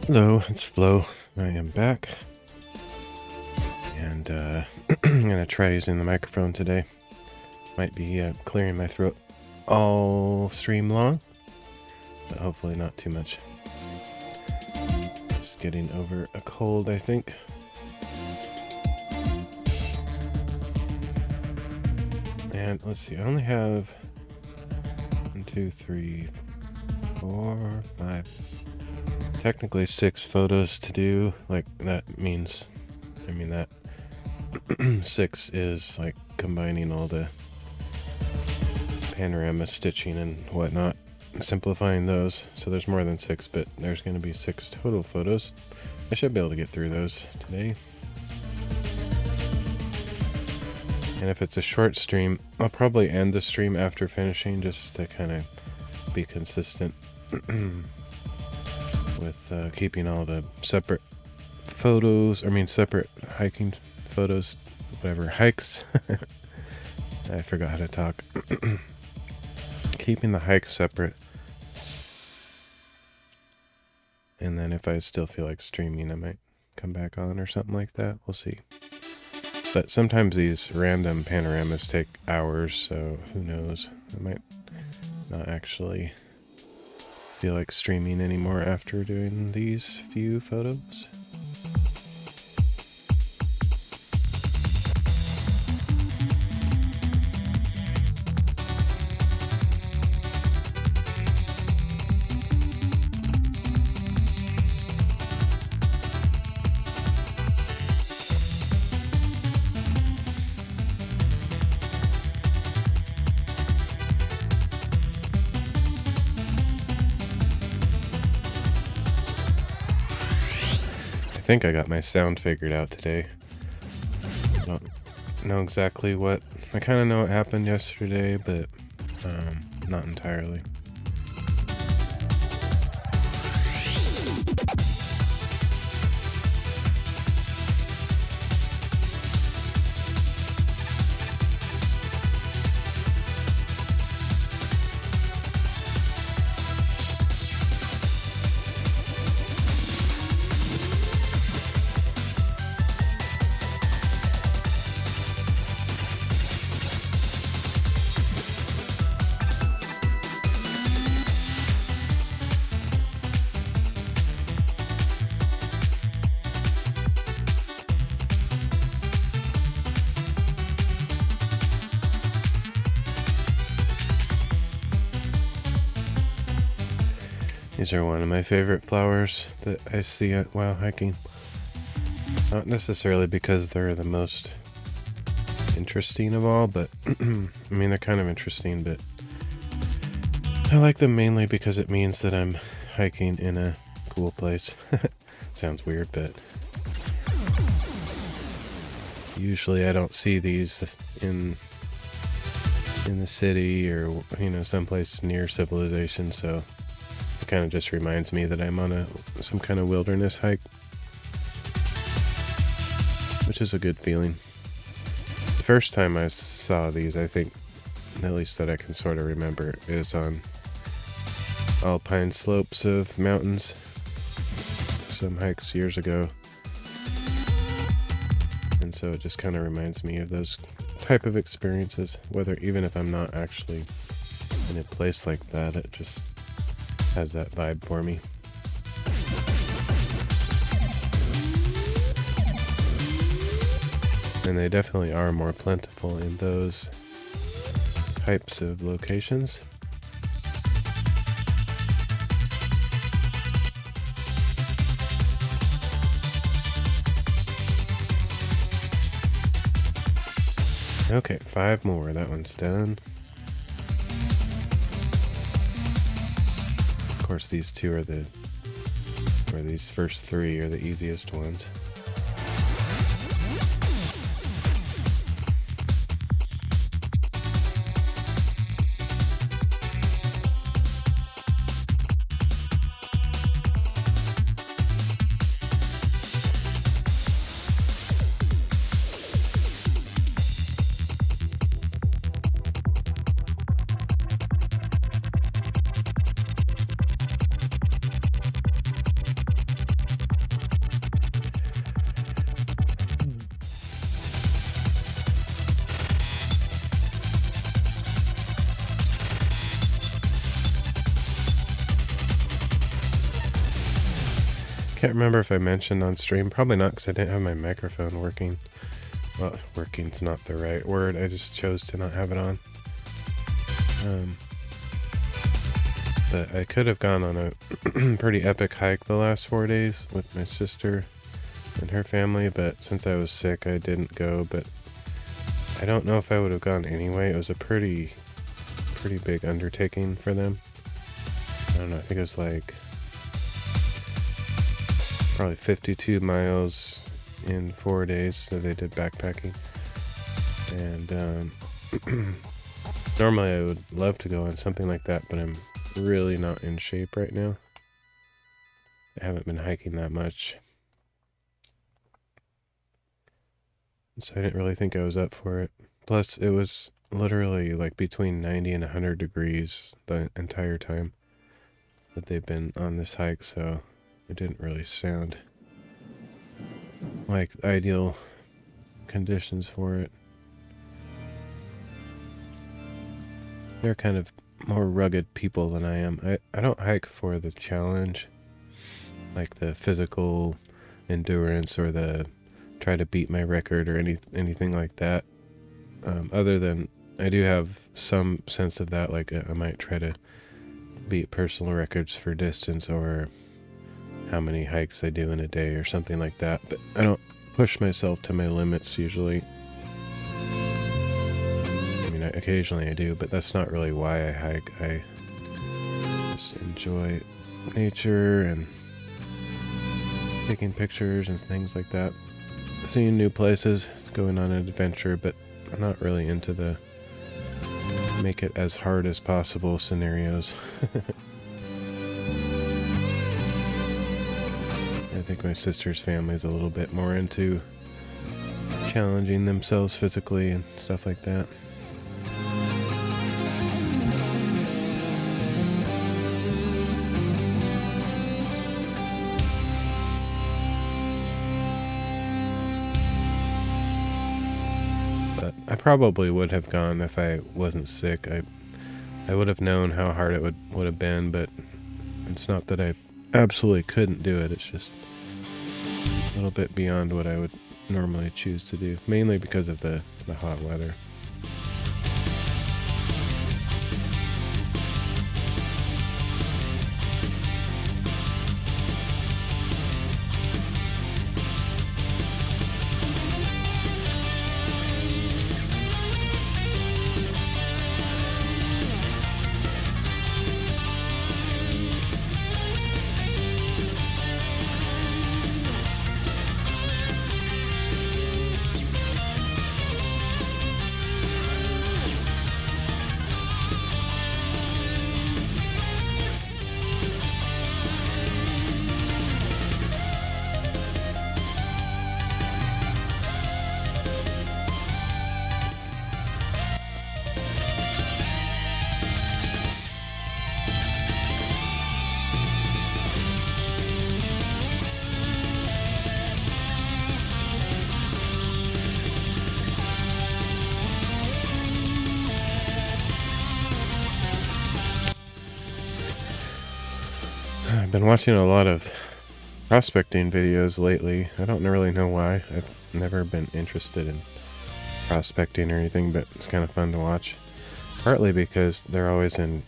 Hello, it's Flo. I am back, and I'm gonna try using the microphone today. Might be clearing my throat all stream long, but hopefully not too much. Just getting over a cold, I think. And let's see, I only have 1, 2, 3, 4, 5. Technically 6 photos to do. Like that means, I mean that 6 is like combining all the panorama stitching and whatnot, and simplifying those. So there's more than 6, but there's going to be 6 total photos. I should be able to get through those today. And if it's a short stream, I'll probably end the stream after finishing, just to kind of be consistent with keeping all the separate photos, separate hiking photos, whatever, hikes. I forgot how to talk. Keeping the hikes separate. And then if I still feel like streaming, I might come back on or something like that. We'll see. But sometimes these random panoramas take hours, so who knows? I might not actually feel like streaming anymore after doing these few photos. think I got my sound figured out today. I don't know exactly what... I kind of know what happened yesterday, but not entirely. These are one of my favorite flowers that I see while hiking. Not necessarily because they're the most interesting of all, but I mean, they're kind of interesting, but I like them mainly because it means that I'm hiking in a cool place. Sounds weird, but usually I don't see these in the city or, you know, someplace near civilization, so it kind of just reminds me that I'm on some kind of wilderness hike, which is a good feeling. The first time I saw these, I think, at least that I can sort of remember, is on alpine slopes of mountains, some hikes years ago. And so it just kind of reminds me of those type of experiences, even if I'm not actually in a place like that, it just has that vibe for me. And they definitely are more plentiful in those types of locations. Okay, 5 more. That one's done. Of course, these two are these first 3 are the easiest ones. Can't remember if I mentioned on stream. Probably not, because I didn't have my microphone working. Well, working's not the right word. I just chose to not have it on. But I could have gone on a pretty epic hike the last 4 days with my sister and her family, but since I was sick, I didn't go. But I don't know if I would have gone anyway. It was a pretty big undertaking for them. I don't know. I think it was like probably 52 miles in 4 days, so they did backpacking. And normally I would love to go on something like that, but I'm really not in shape right now. I haven't been hiking that much, so I didn't really think I was up for it. Plus, it was literally like between 90 and 100 degrees the entire time that they've been on this hike, so it didn't really sound like ideal conditions for it. They're kind of more rugged people than I am. I don't hike for the challenge, like the physical endurance or the try to beat my record or anything like that. Other than I do have some sense of that, like I might try to beat personal records for distance or how many hikes I do in a day or something like that, but I don't push myself to my limits usually. I mean, occasionally I do, but that's not really why I hike. I just enjoy nature and taking pictures and things like that. Seeing new places, going on an adventure, but I'm not really into the make it as hard as possible scenarios. I think my sister's family is a little bit more into challenging themselves physically and stuff like that. But I probably would have gone if I wasn't sick. I would have known how hard it would have been, but it's not that I absolutely couldn't do it. It's just a little bit beyond what I would normally choose to do, mainly because of the hot weather. I've been watching a lot of prospecting videos lately. I don't really know why. I've never been interested in prospecting or anything, but it's kind of fun to watch. Partly because they're always in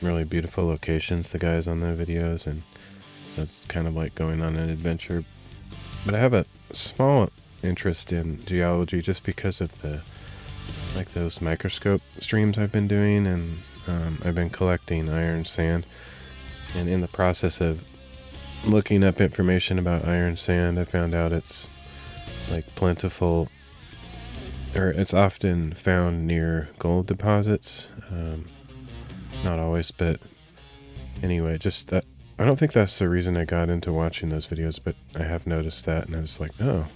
really beautiful locations, the guys on the videos, and so it's kind of like going on an adventure. But I have a small interest in geology just because of those microscope streams I've been doing, and I've been collecting iron sand. And in the process of looking up information about iron sand, I found out it's like plentiful, or it's often found near gold deposits. Not always, but anyway, just that. I don't think that's the reason I got into watching those videos, but I have noticed that, and I was like, oh,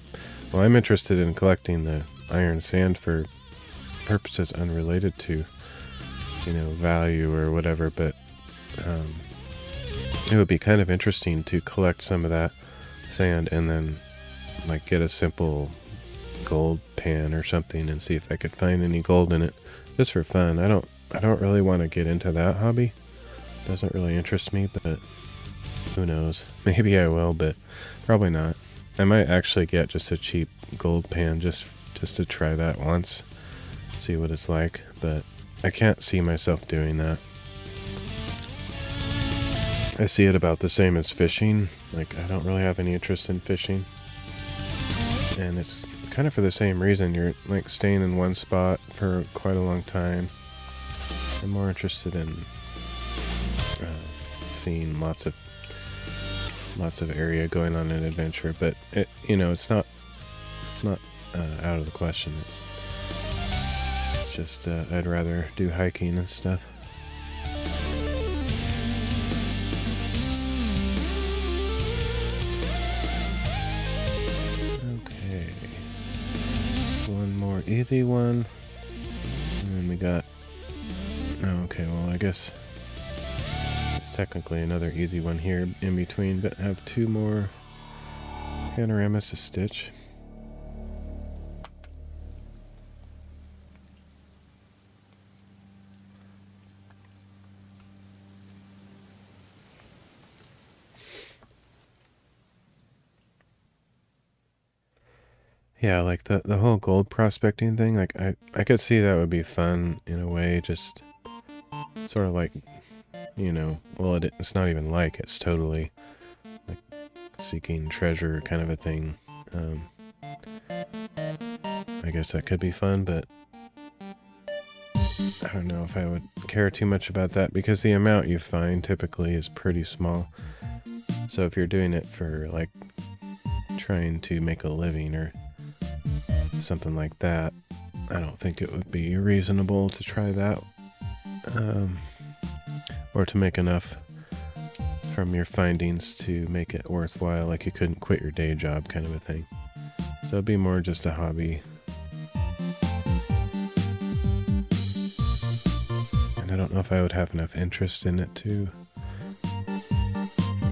well, I'm interested in collecting the iron sand for purposes unrelated to, value or whatever, but it would be kind of interesting to collect some of that sand and then like get a simple gold pan or something and see if I could find any gold in it, just for fun. I don't really want to get into that hobby. It doesn't really interest me, but who knows? Maybe I will, but probably not. I might actually get just a cheap gold pan just to try that once, see what it's like, but I can't see myself doing that. I see it about the same as fishing. Like, I don't really have any interest in fishing. And it's kind of for the same reason. You're like staying in one spot for quite a long time. I'm more interested in seeing lots of area, going on an adventure. But it's not out of the question. It's just I'd rather do hiking and stuff. One more easy one, and then we got, okay, well, I guess it's technically another easy one here in between, but I have two more panoramas to stitch. Yeah, like the whole gold prospecting thing, like I could see that would be fun in a way, just sort of like, well, it's not even like, it's totally like seeking treasure kind of a thing. I guess that could be fun, but I don't know if I would care too much about that, because the amount you find typically is pretty small. So if you're doing it for like trying to make a living or something like that, I don't think it would be reasonable to try that, or to make enough from your findings to make it worthwhile, like you couldn't quit your day job kind of a thing. So it'd be more just a hobby. And I don't know if I would have enough interest in it to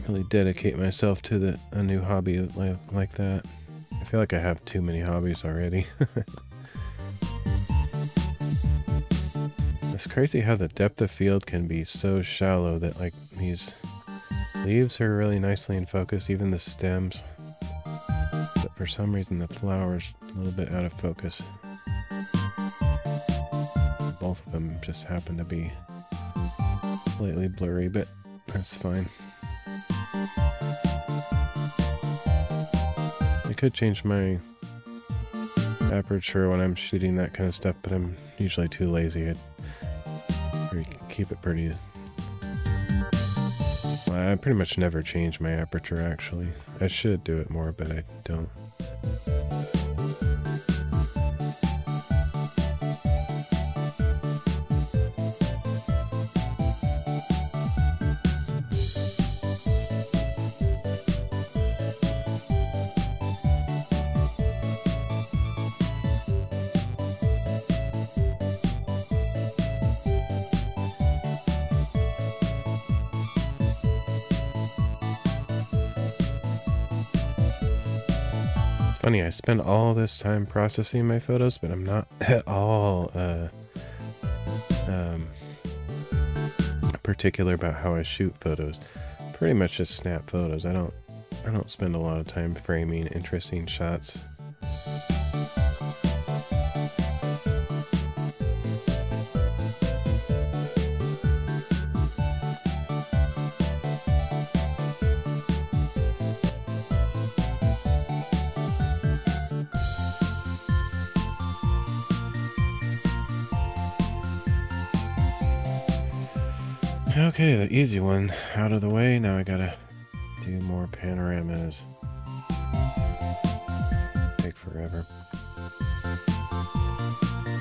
really dedicate myself to a new hobby like that. I feel like I have too many hobbies already. It's crazy how the depth of field can be so shallow that like these leaves are really nicely in focus, even the stems. But for some reason the flower's a little bit out of focus. Both of them just happen to be slightly blurry, but that's fine. I could change my aperture when I'm shooting that kind of stuff, but I'm usually too lazy. I keep it pretty... Well, I pretty much never change my aperture, actually. I should do it more, but I don't. Funny, I spend all this time processing my photos, but I'm not at all particular about how I shoot photos. Pretty much just snap photos. I don't spend a lot of time framing interesting shots. Okay, the easy one out of the way. Now I gotta do more panoramas. Take forever.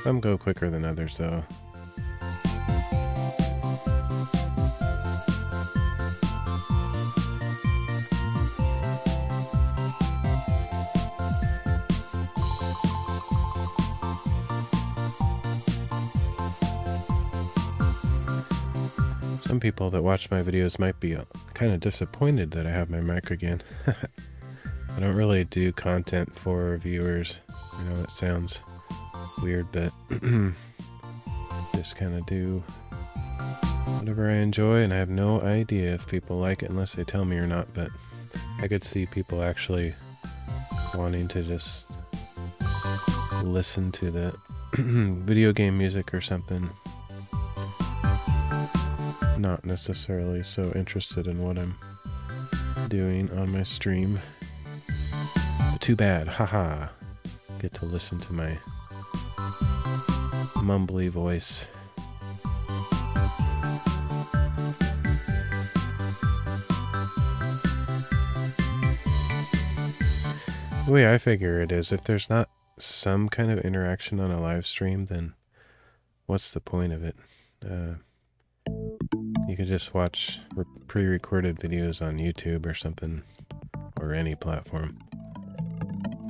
Some go quicker than others, though. Some people that watch my videos might be kind of disappointed that I have my mic again. I don't really do content for viewers. I know that sounds weird, but just kind of do whatever I enjoy, and I have no idea if people like it unless they tell me or not, but I could see people actually wanting to just listen to the video game music or something. Not necessarily so interested in what I'm doing on my stream. But too bad, haha. Get to listen to my mumbly voice. The way I figure it is, if there's not some kind of interaction on a live stream, then what's the point of it? You could just watch pre-recorded videos on YouTube or something, or any platform.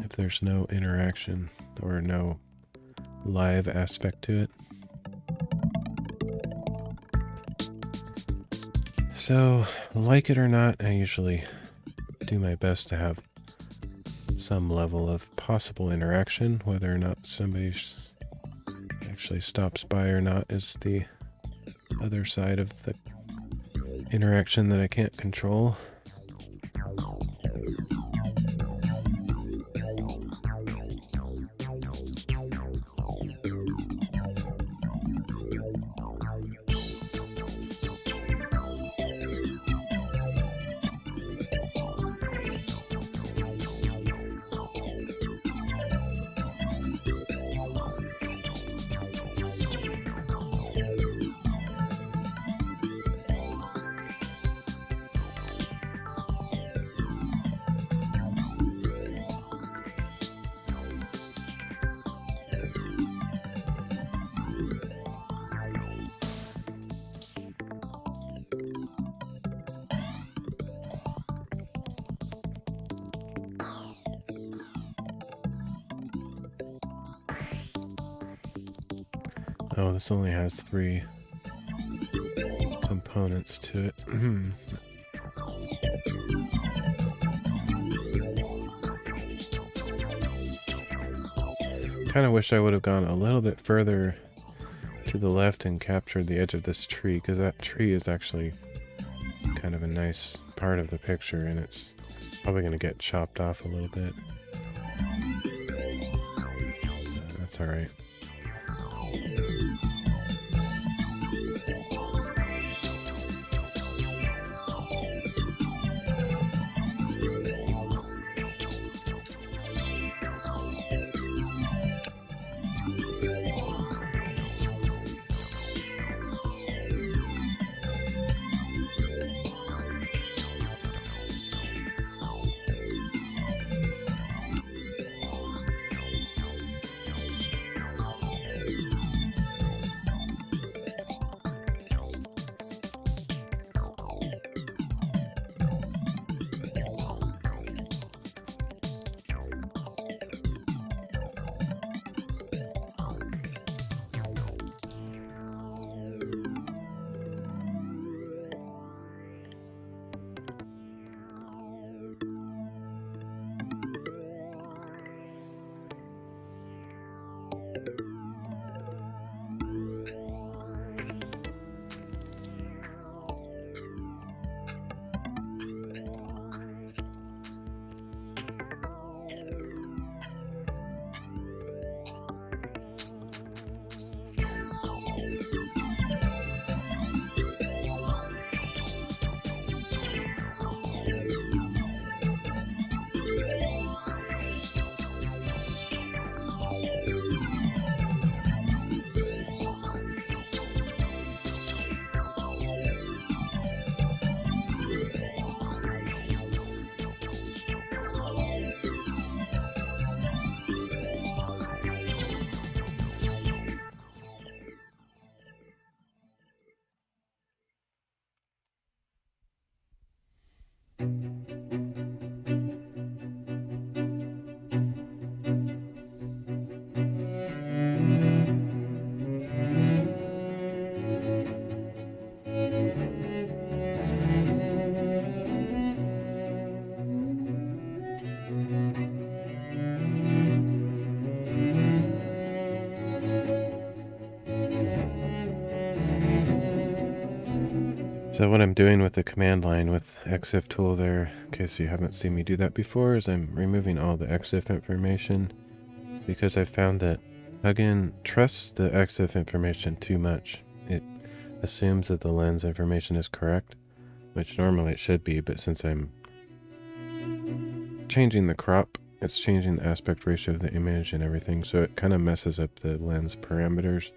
If there's no interaction or no live aspect to it. So, like it or not, I usually do my best to have some level of possible interaction. Whether or not somebody actually stops by or not is the other side of the interaction that I can't control. Oh, this only has 3 components to it. Kind of wish I would have gone a little bit further to the left and captured the edge of this tree, because that tree is actually kind of a nice part of the picture, and it's probably going to get chopped off a little bit. That's alright. So what I'm doing with the command line with exiftool there, in case you haven't seen me do that before, is I'm removing all the EXIF information, because I found that Hugin trusts the EXIF information too much. It assumes that the lens information is correct, which normally it should be, but since I'm changing the crop, it's changing the aspect ratio of the image and everything, so it kind of messes up the lens parameters,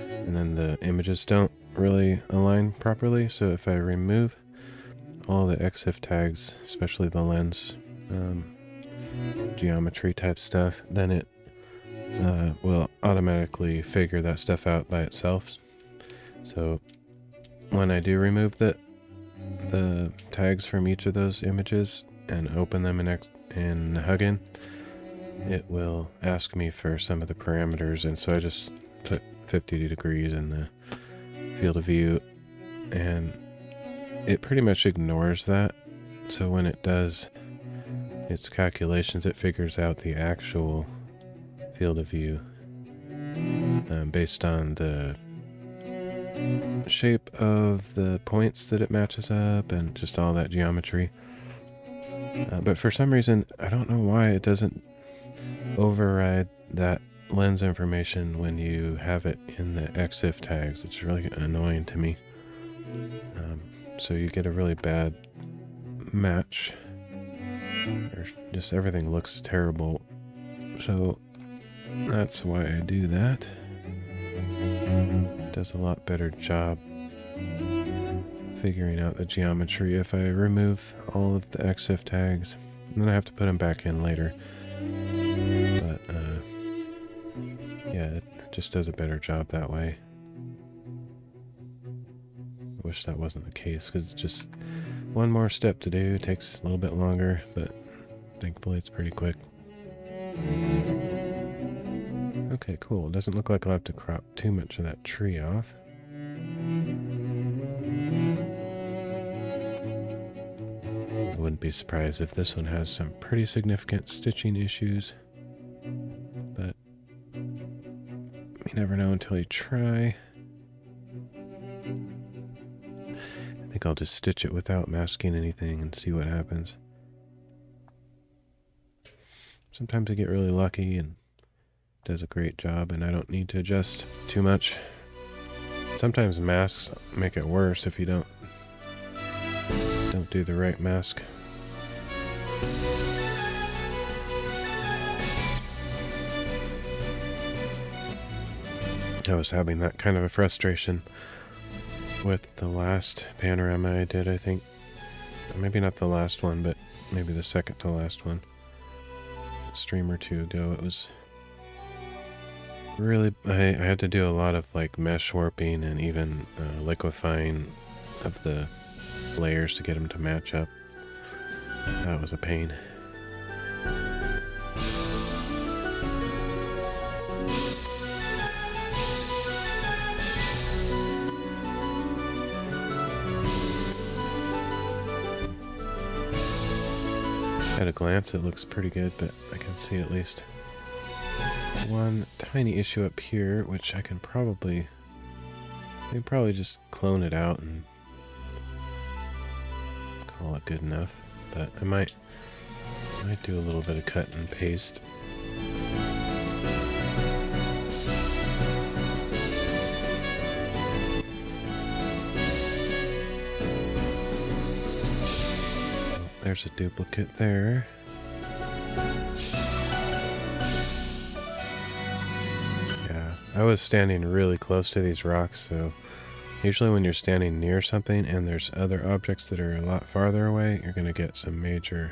and then the images don't really align properly. So if I remove all the EXIF tags, especially the lens geometry type stuff, then it will automatically figure that stuff out by itself. So when I do remove the tags from each of those images and open them in Hugin, it will ask me for some of the parameters, and so I just put 50 degrees in the field of view, and it pretty much ignores that. So when it does its calculations, it figures out the actual field of view based on the shape of the points that it matches up and just all that geometry. But for some reason, I don't know why it doesn't override that lens information when you have it in the EXIF tags. It's really annoying to me. So you get a really bad match, or just everything looks terrible. So that's why I do that. It does a lot better job figuring out the geometry if I remove all of the EXIF tags. And then I have to put them back in later. But yeah, it just does a better job that way. I wish that wasn't the case, because it's just one more step to do. It takes a little bit longer, but thankfully it's pretty quick. Okay, cool. Doesn't look like I'll have to crop too much of that tree off. I wouldn't be surprised if this one has some pretty significant stitching issues, but you never know until you try. I think I'll just stitch it without masking anything and see what happens. Sometimes I get really lucky and it does a great job and I don't need to adjust too much. Sometimes masks make it worse if you don't do the right mask. I was having that kind of a frustration with the last panorama I did, I think. Maybe not the last one, but maybe the second to last one. A stream or two ago, it was really... I had to do a lot of like mesh warping and even liquefying of the layers to get them to match up. That was a pain. At a glance it looks pretty good, but I can see at least one tiny issue up here, which I can probably just clone it out and call it good enough. But I might do a little bit of cut and paste. There's a duplicate there. Yeah, I was standing really close to these rocks, so usually when you're standing near something and there's other objects that are a lot farther away, you're going to get some major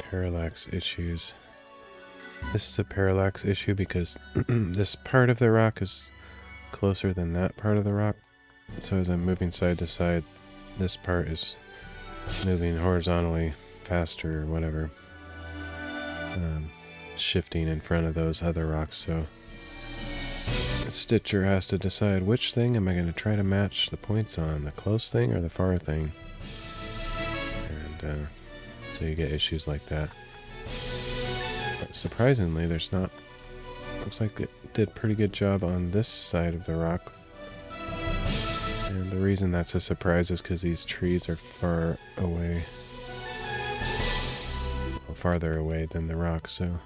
parallax issues. This is a parallax issue because this part of the rock is closer than that part of the rock. So as I'm moving side to side, this part is moving horizontally faster or whatever, shifting in front of those other rocks. So the stitcher has to decide which thing am I going to try to match the points on, the close thing or the far thing. And so you get issues like that. But surprisingly, there's not... Looks like it did a pretty good job on this side of the rock. And the reason that's a surprise is because these trees are far away. Well, farther away than the rock, so...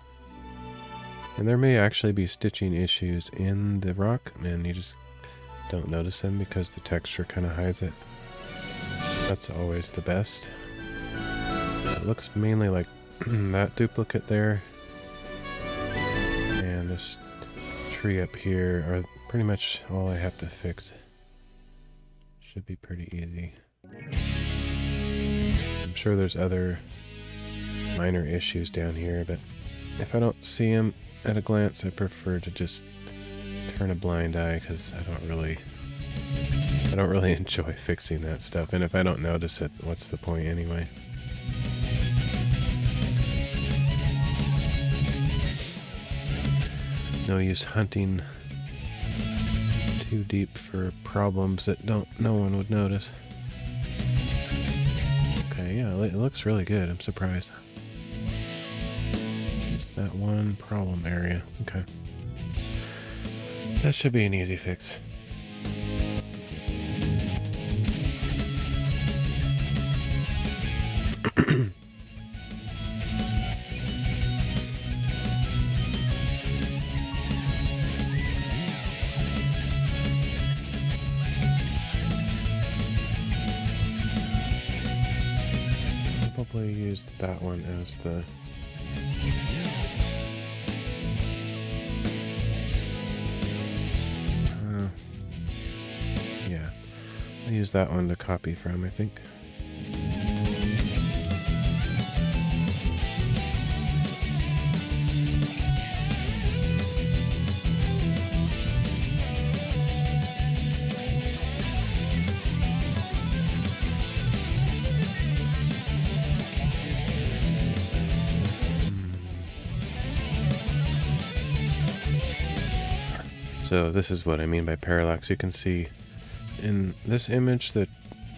And there may actually be stitching issues in the rock, and you just don't notice them because the texture kind of hides it. That's always the best. It looks mainly like that duplicate there. And this tree up here are pretty much all I have to fix. Should be pretty easy. I'm sure there's other minor issues down here, but if I don't see them at a glance, I prefer to just turn a blind eye because I don't really enjoy fixing that stuff. And if I don't notice it, what's the point anyway? No use hunting too deep for problems that no one would notice. Okay, yeah, it looks really good. I'm surprised. Just that one problem area. Okay. That should be an easy fix. Probably use that one as the yeah, I'll use that one to copy from, I think. So this is what I mean by parallax. You can see in this image that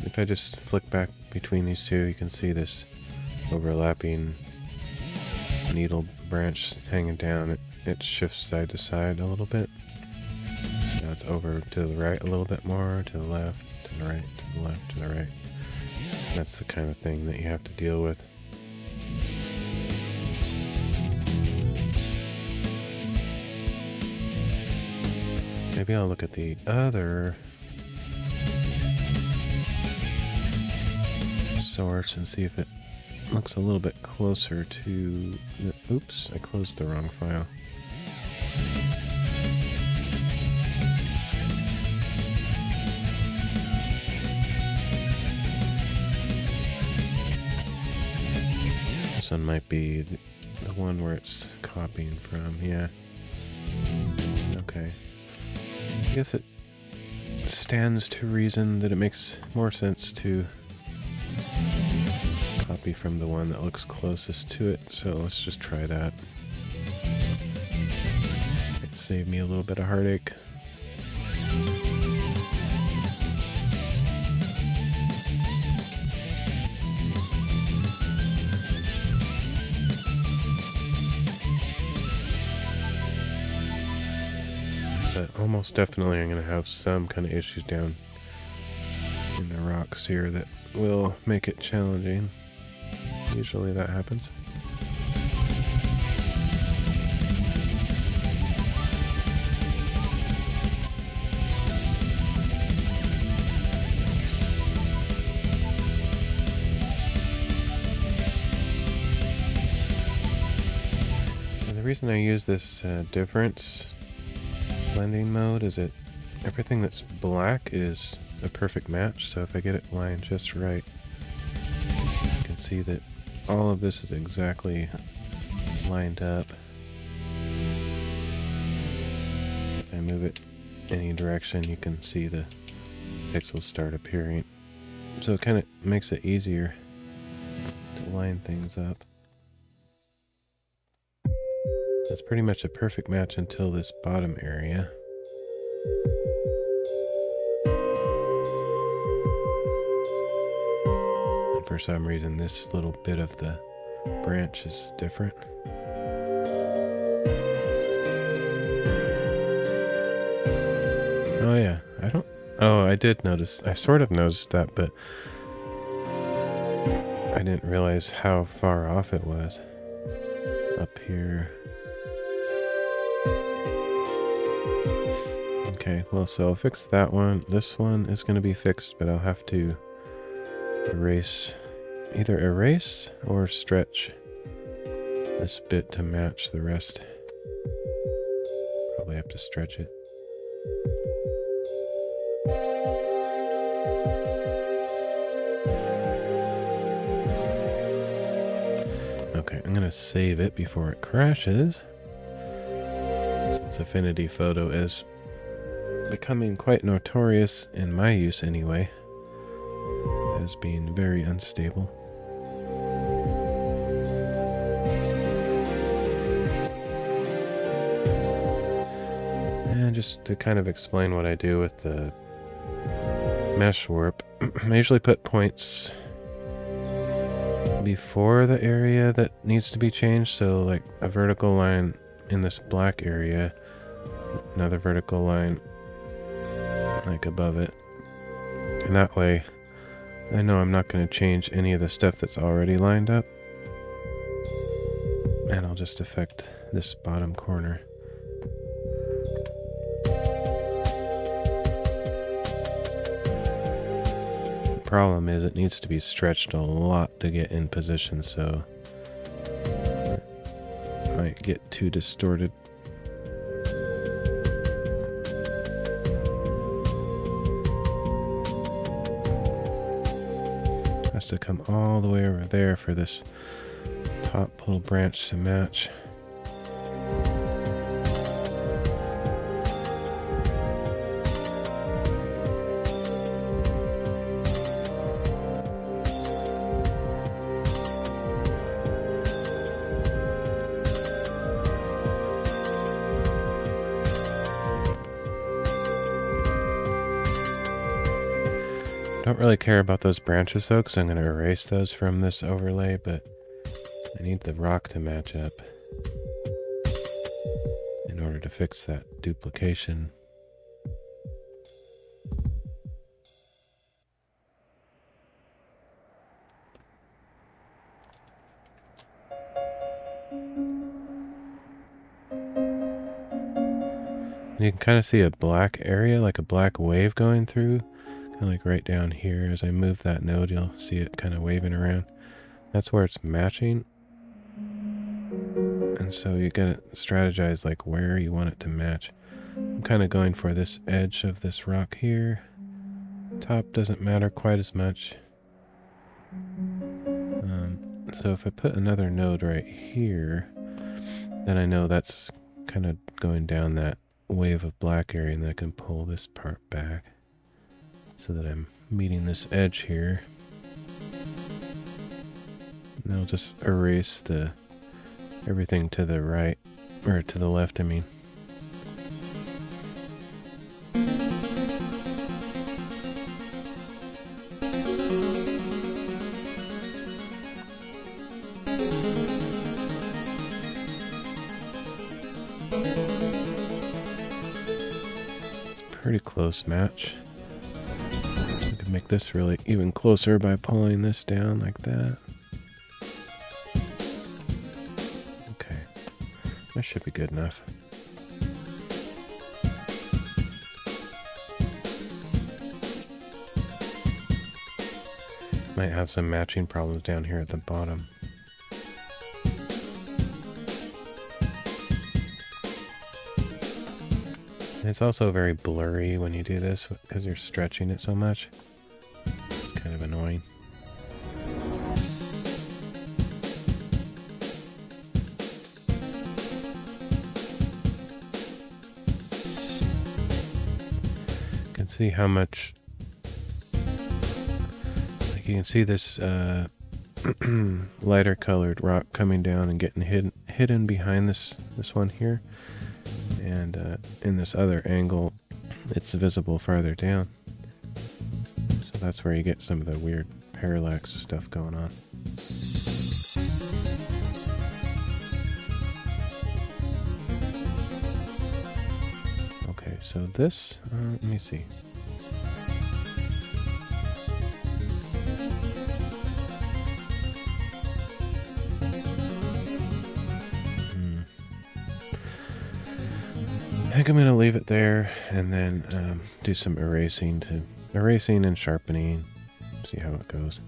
if I just flick back between these two, you can see this overlapping needle branch hanging down. It shifts side to side a little bit. Now it's over to the right a little bit more, to the left, to the right, to the left, to the right. That's the kind of thing that you have to deal with. Maybe I'll look at the other source and see if it looks a little bit closer to the... Oops, I closed the wrong file. This one might be the one where it's copying from, yeah. Okay. I guess it stands to reason that it makes more sense to copy from the one that looks closest to it, so let's just try that. It saved me a little bit of heartache. But almost definitely I'm going to have some kind of issues down in the rocks here that will make it challenging. Usually that happens. And the reason I use this difference blending mode is that everything that's black is a perfect match, so if I get it lined just right, you can see that all of this is exactly lined up. If I move it any direction, you can see the pixels start appearing. So it kind of makes it easier to line things up. That's pretty much a perfect match until this bottom area. And for some reason this little bit of the branch is different. Oh yeah, I did notice, I sort of noticed that, but I didn't realize how far off it was. Up here. Okay, well, so I'll fix that one. This one is going to be fixed, but I'll have to either erase or stretch this bit to match the rest. Probably have to stretch it. Okay, I'm going to save it before it crashes, since Affinity Photo is becoming quite notorious, in my use anyway, as being very unstable. And just to kind of explain what I do with the mesh warp, I usually put points before the area that needs to be changed, so like a vertical line in this black area, another vertical line like above it, and that way I know I'm not going to change any of the stuff that's already lined up, and I'll just affect this bottom corner. The problem is it needs to be stretched a lot to get in position, so it might get too distorted. To come all the way over there for this top little branch to match. Don't really care about those branches though, because I'm going to erase those from this overlay, but I need the rock to match up in order to fix that duplication. You can kind of see a black area, like a black wave going through, kind of like right down here. As I move that node, you'll see it kind of waving around. That's where it's matching. And so you gotta strategize like where you want it to match. I'm kind of going for this edge of this rock here. Top doesn't matter quite as much. So if I put another node right here, then I know that's kind of going down that wave of black area, and then I can pull this part back so that I'm meeting this edge here. And I'll just erase everything to the right, or to the left, I mean. Pretty close match. I could make this really even closer by pulling this down like that. Okay, that should be good enough. Might have some matching problems down here at the bottom. It's also very blurry when you do this because you're stretching it so much. It's kind of annoying. You can see how much, like you can see this lighter colored rock coming down and getting hidden behind this one here. And in this other angle, it's visible farther down. So that's where you get some of the weird parallax stuff going on. Okay, so this, let me see. I think I'm going to leave it there and then do some erasing and sharpening, see how it goes.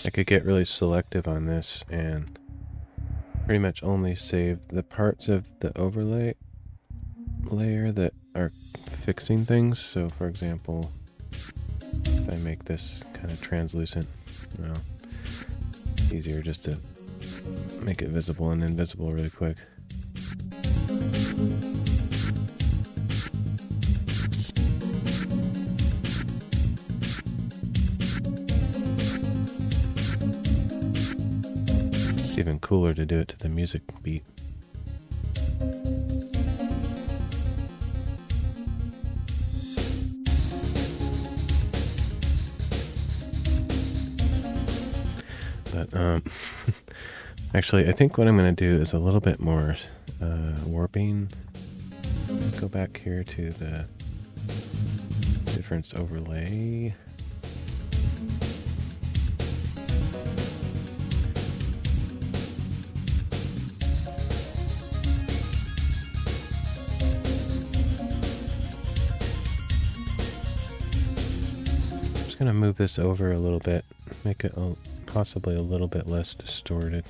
I could get really selective on this and pretty much only save the parts of the overlay layer that are fixing things. So for example, if I make this kind of translucent, well, it's easier just to make it visible and invisible really quick. It's even cooler to do it to the music beat. But actually I think what I'm going to do is a little bit more warping. Let's go back here to the difference overlay. I'm going to move this over a little bit, make it possibly a little bit less distorted.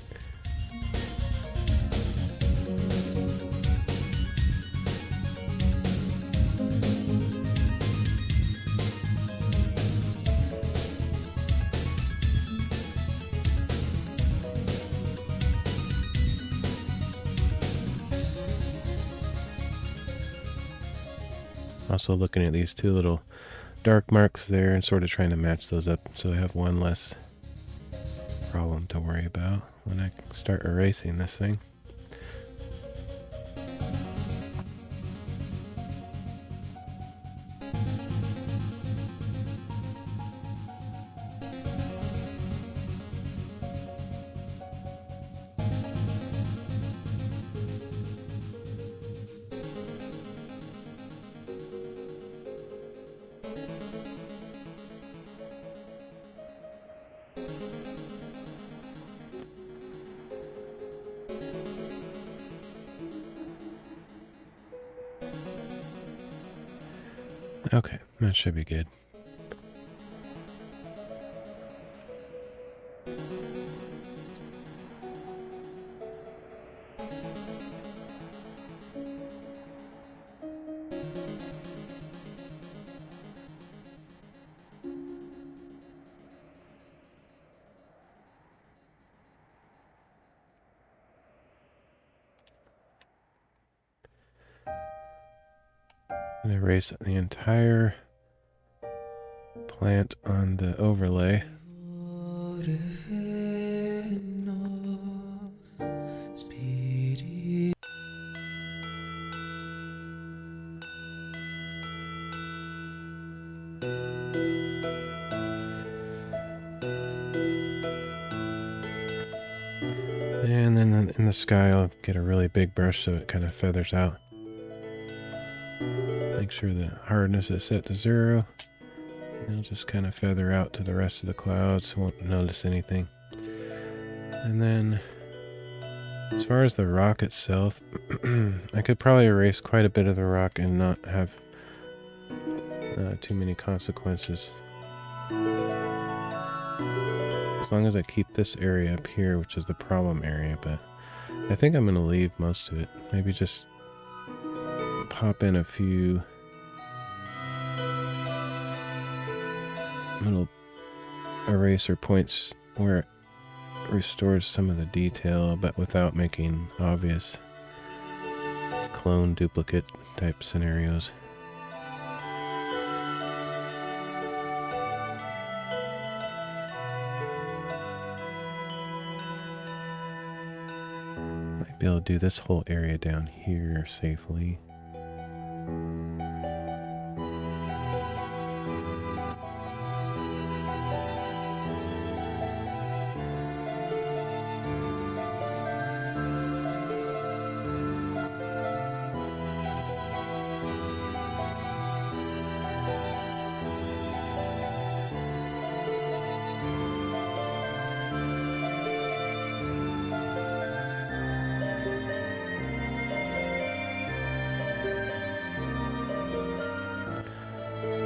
Also looking at these two little dark marks there and sort of trying to match those up so I have one less problem to worry about when I start erasing this thing. Okay, that should be good. I'm going to erase the entire plant on the overlay. And then in the sky, I'll get a really big brush so it kind of feathers out. Make sure the hardness is set to 0. And it'll just kind of feather out to the rest of the clouds. Won't notice anything. And then, as far as the rock itself, I could probably erase quite a bit of the rock and not have too many consequences. As long as I keep this area up here, which is the problem area, but I think I'm going to leave most of it. Maybe just pop in a few little eraser points where it restores some of the detail, but without making obvious clone duplicate type scenarios. Might be able to do this whole area down here safely.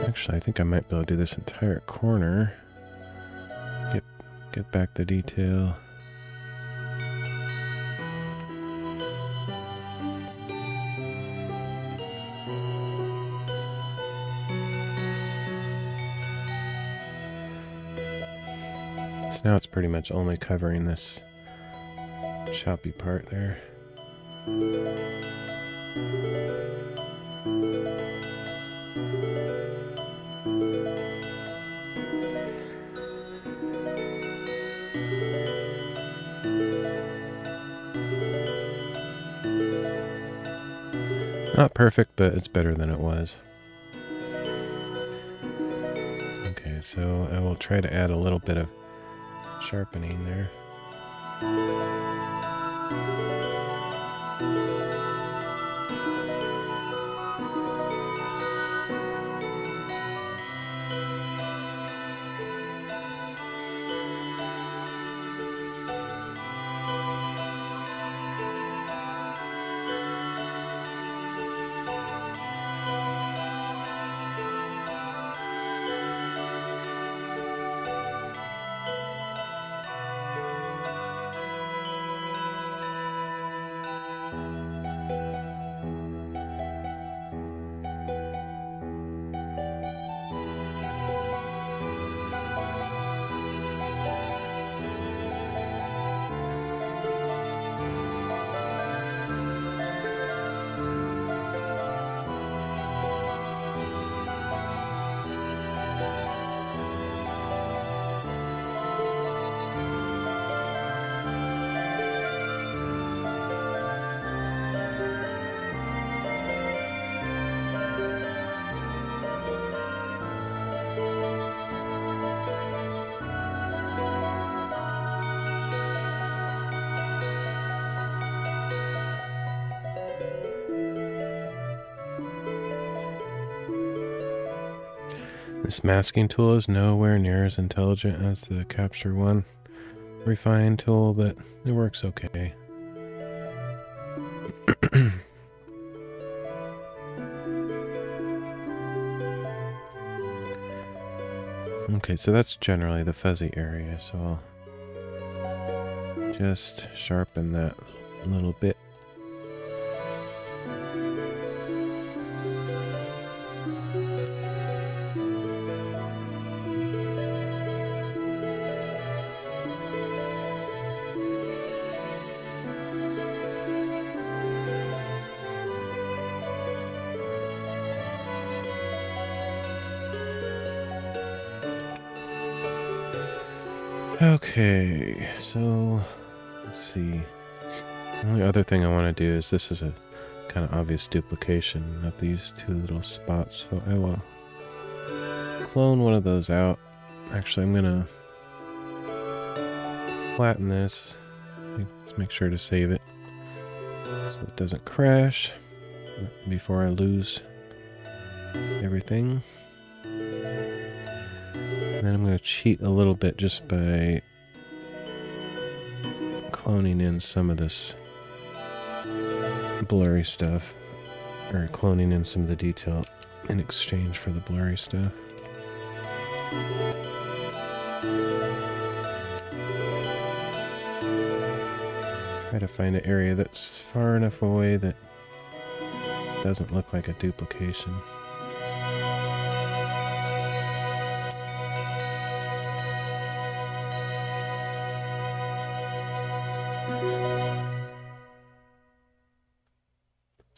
Actually, I think I might be able to do this entire corner. Get back the detail. So now it's pretty much only covering this choppy part there. Not perfect, but it's better than it was. Okay, so I will try to add a little bit of sharpening there. This masking tool is nowhere near as intelligent as the CaptureOne refine tool, but it works okay. Okay, so that's generally the fuzzy area, so I'll just sharpen that a little bit. Okay, so let's see. The only other thing I want to do is, this is a kind of obvious duplication of these two little spots, so I will clone one of those out. Actually, I'm gonna flatten this. Let's make sure to save it so it doesn't crash before I lose everything. And then I'm going to cheat a little bit just by cloning in some of this blurry stuff, or cloning in some of the detail in exchange for the blurry stuff. Try to find an area that's far enough away that doesn't look like a duplication.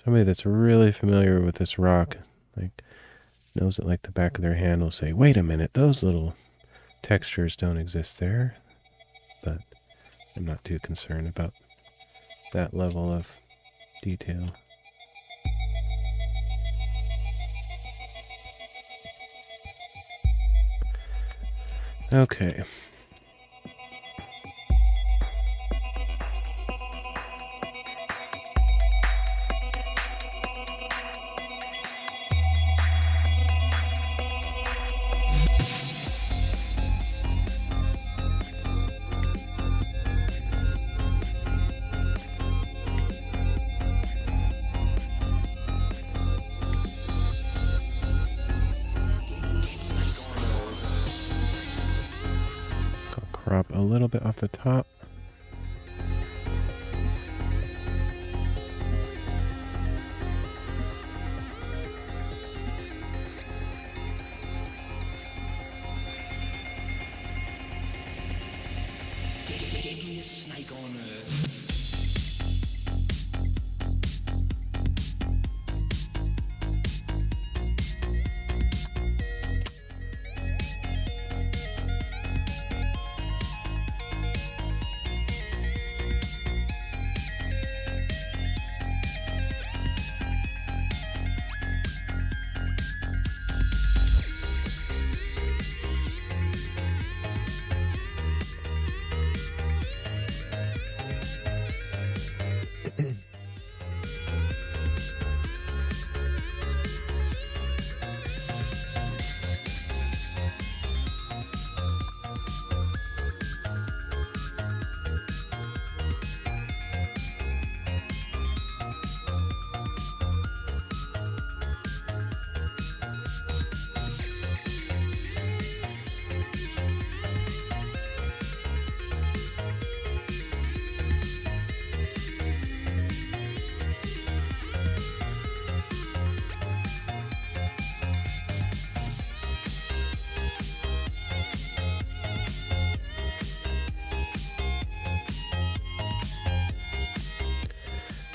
Somebody that's really familiar with this rock, like, knows it like the back of their hand, will say, wait a minute, those little textures don't exist there. But I'm not too concerned about that level of detail. Okay. Crop a little bit off the top. Deadliest snake on earth.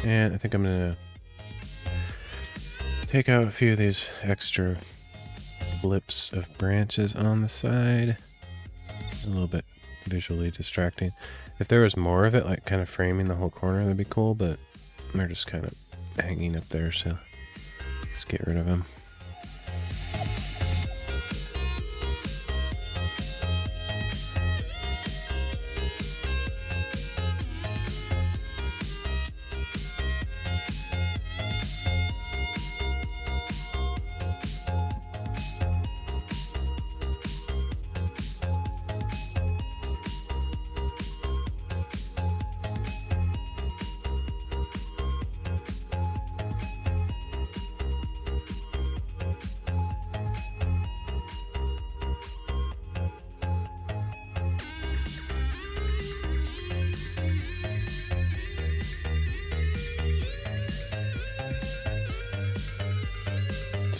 And I think I'm going to take out a few of these extra blips of branches on the side. A little bit visually distracting. If there was more of it, like kind of framing the whole corner, that'd be cool, but they're just kind of hanging up there, so let's get rid of them.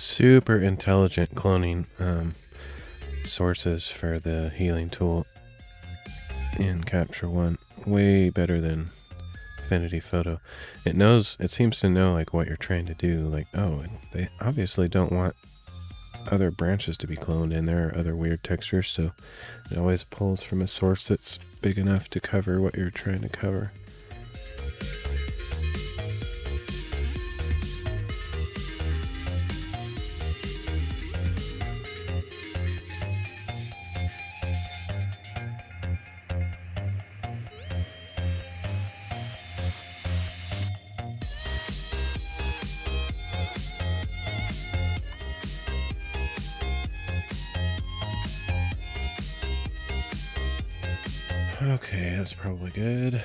super intelligent cloning sources for the healing tool in CaptureOne. Way better than Affinity Photo. It seems to know like what you're trying to do. Like, oh, they obviously don't want other branches to be cloned in there, or other weird textures, so it always pulls from a source that's big enough to cover what you're trying to cover. Okay, that's probably good.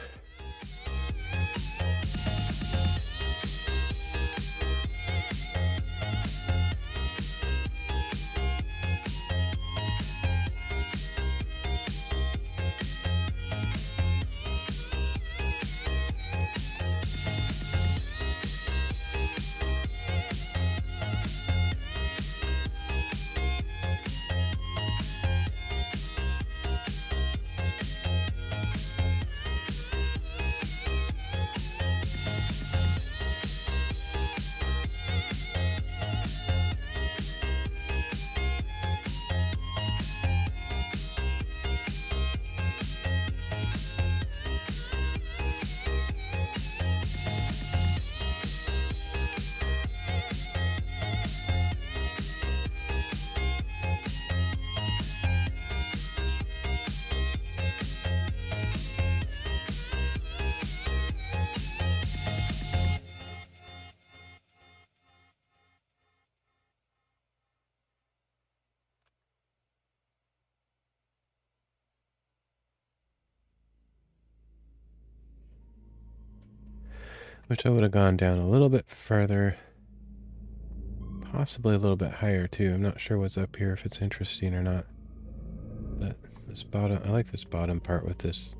Wish I would have gone down a little bit further. Possibly a little bit higher too. I'm not sure what's up here, if it's interesting or not. But this bottom, I like this bottom part with this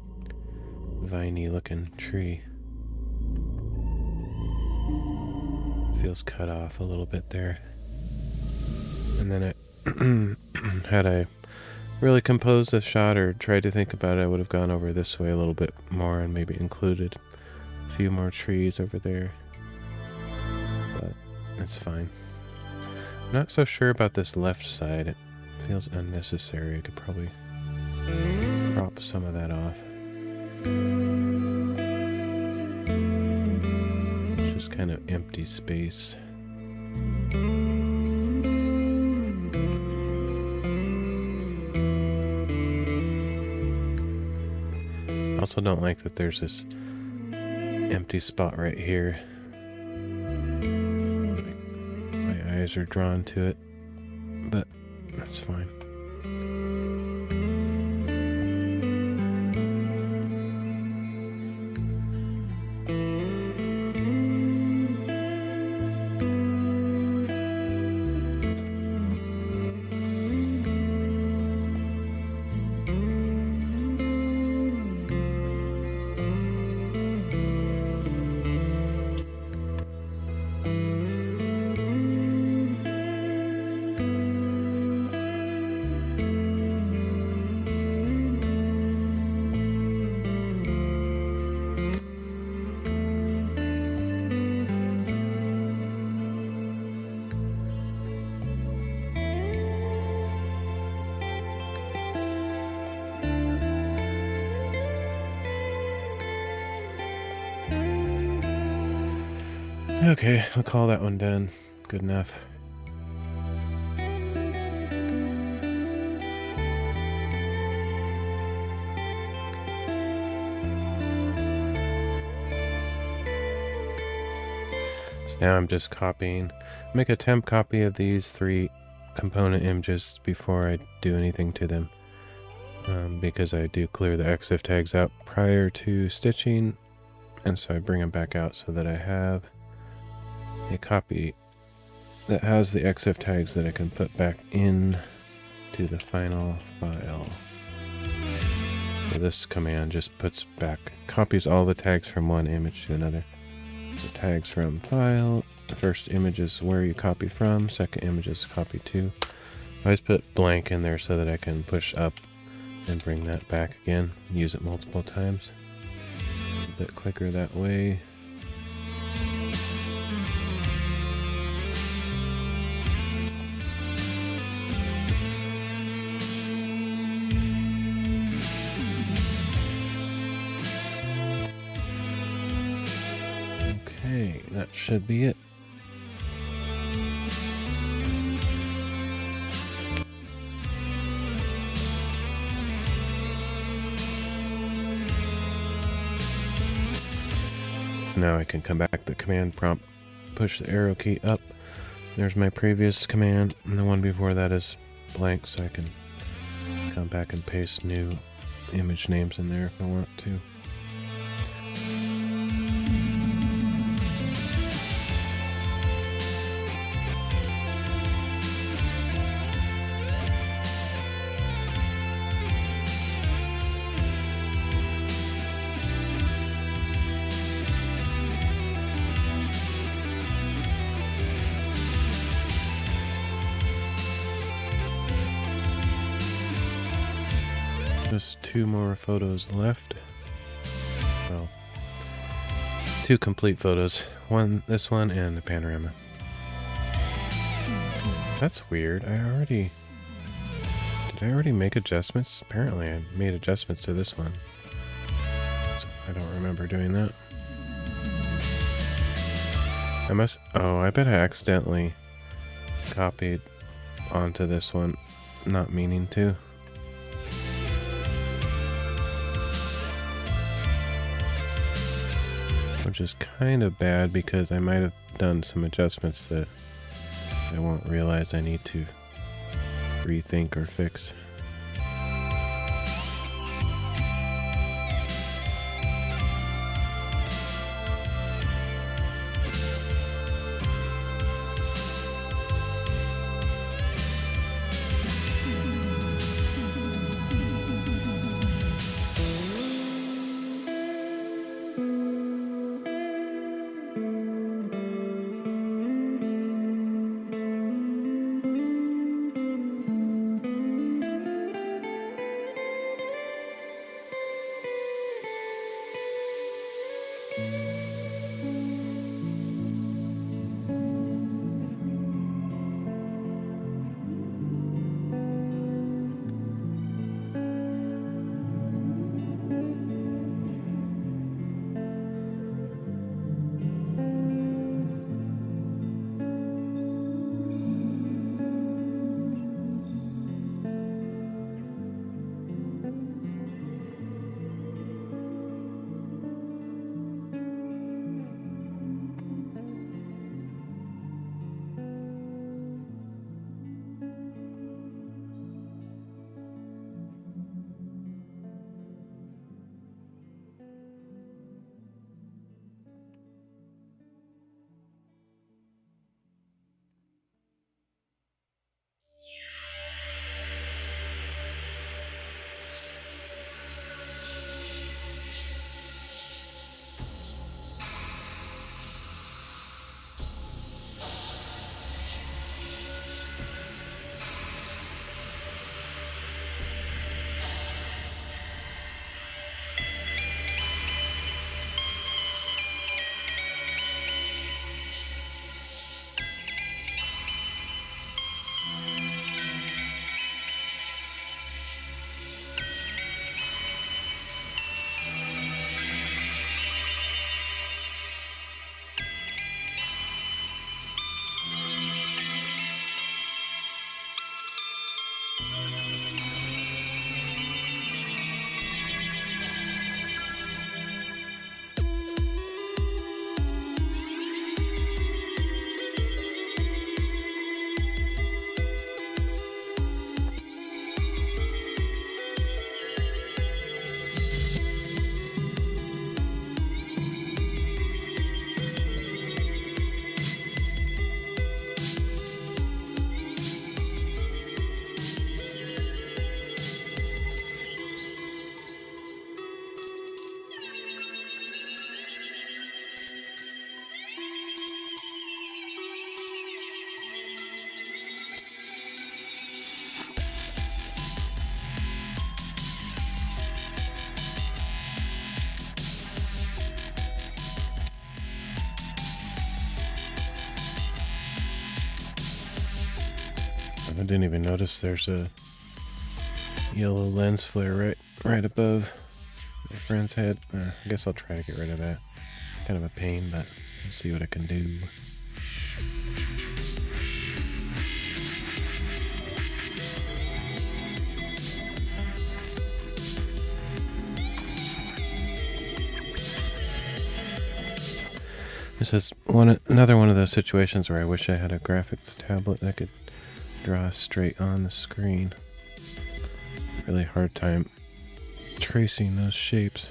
viney looking tree. Feels cut off a little bit there. And then had I really composed the shot or tried to think about it, I would have gone over this way a little bit more and maybe included a few more trees over there. But it's fine. I'm not so sure about this left side. It feels unnecessary. I could probably crop some of that off. It's just kind of empty space. I also don't like that there's this empty spot right here. My eyes are drawn to it, but that's fine. Okay, I'll call that one done. Good enough. So now I'm just copying. Make a temp copy of these 3 component images before I do anything to them. Because I do clear the EXIF tags out prior to stitching, and so I bring them back out so that I have a copy that has the EXIF tags that I can put back in to the final file. So this command just copies all the tags from one image to another. The tags from file. The first image is where you copy from. Second image is copy to. I always put blank in there so that I can push up and bring that back again. Use it multiple times. A bit quicker that way. Okay, that should be it. Now I can come back to the command prompt, push the arrow key up. There's my previous command, and the one before that is blank, so I can come back and paste new image names in there if I want to. Just 2 more photos left. Well, 2 complete photos. This one and the panorama. That's weird. Did I already make adjustments? Apparently I made adjustments to this one. So I don't remember doing that. I bet I accidentally copied onto this one, not meaning to. Which is kind of bad because I might have done some adjustments that I won't realize I need to rethink or fix. I didn't even notice there's a yellow lens flare right above my friend's head. I guess I'll try to get rid of that. Kind of a pain, but let's see what I can do. This is another one of those situations where I wish I had a graphics tablet that could draw straight on the screen. Really hard time tracing those shapes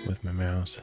with my mouse.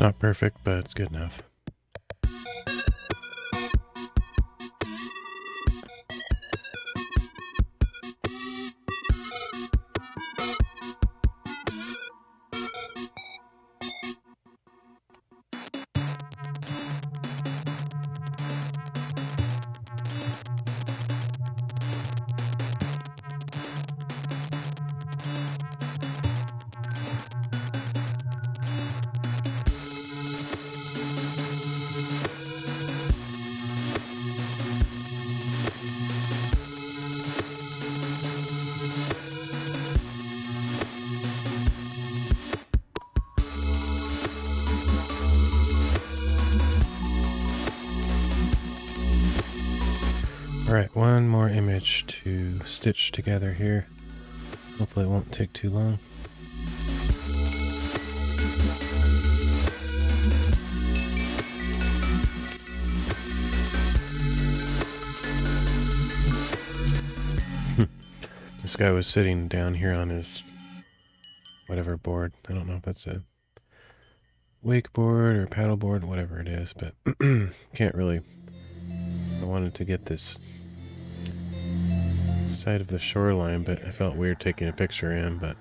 Not perfect, but it's good enough. Alright, one more image to stitch together here. Hopefully it won't take too long. This guy was sitting down here on his whatever board. I don't know if that's a wakeboard or paddleboard, whatever it is, but can't really. I wanted to get this side of the shoreline, but I felt weird taking a picture in, but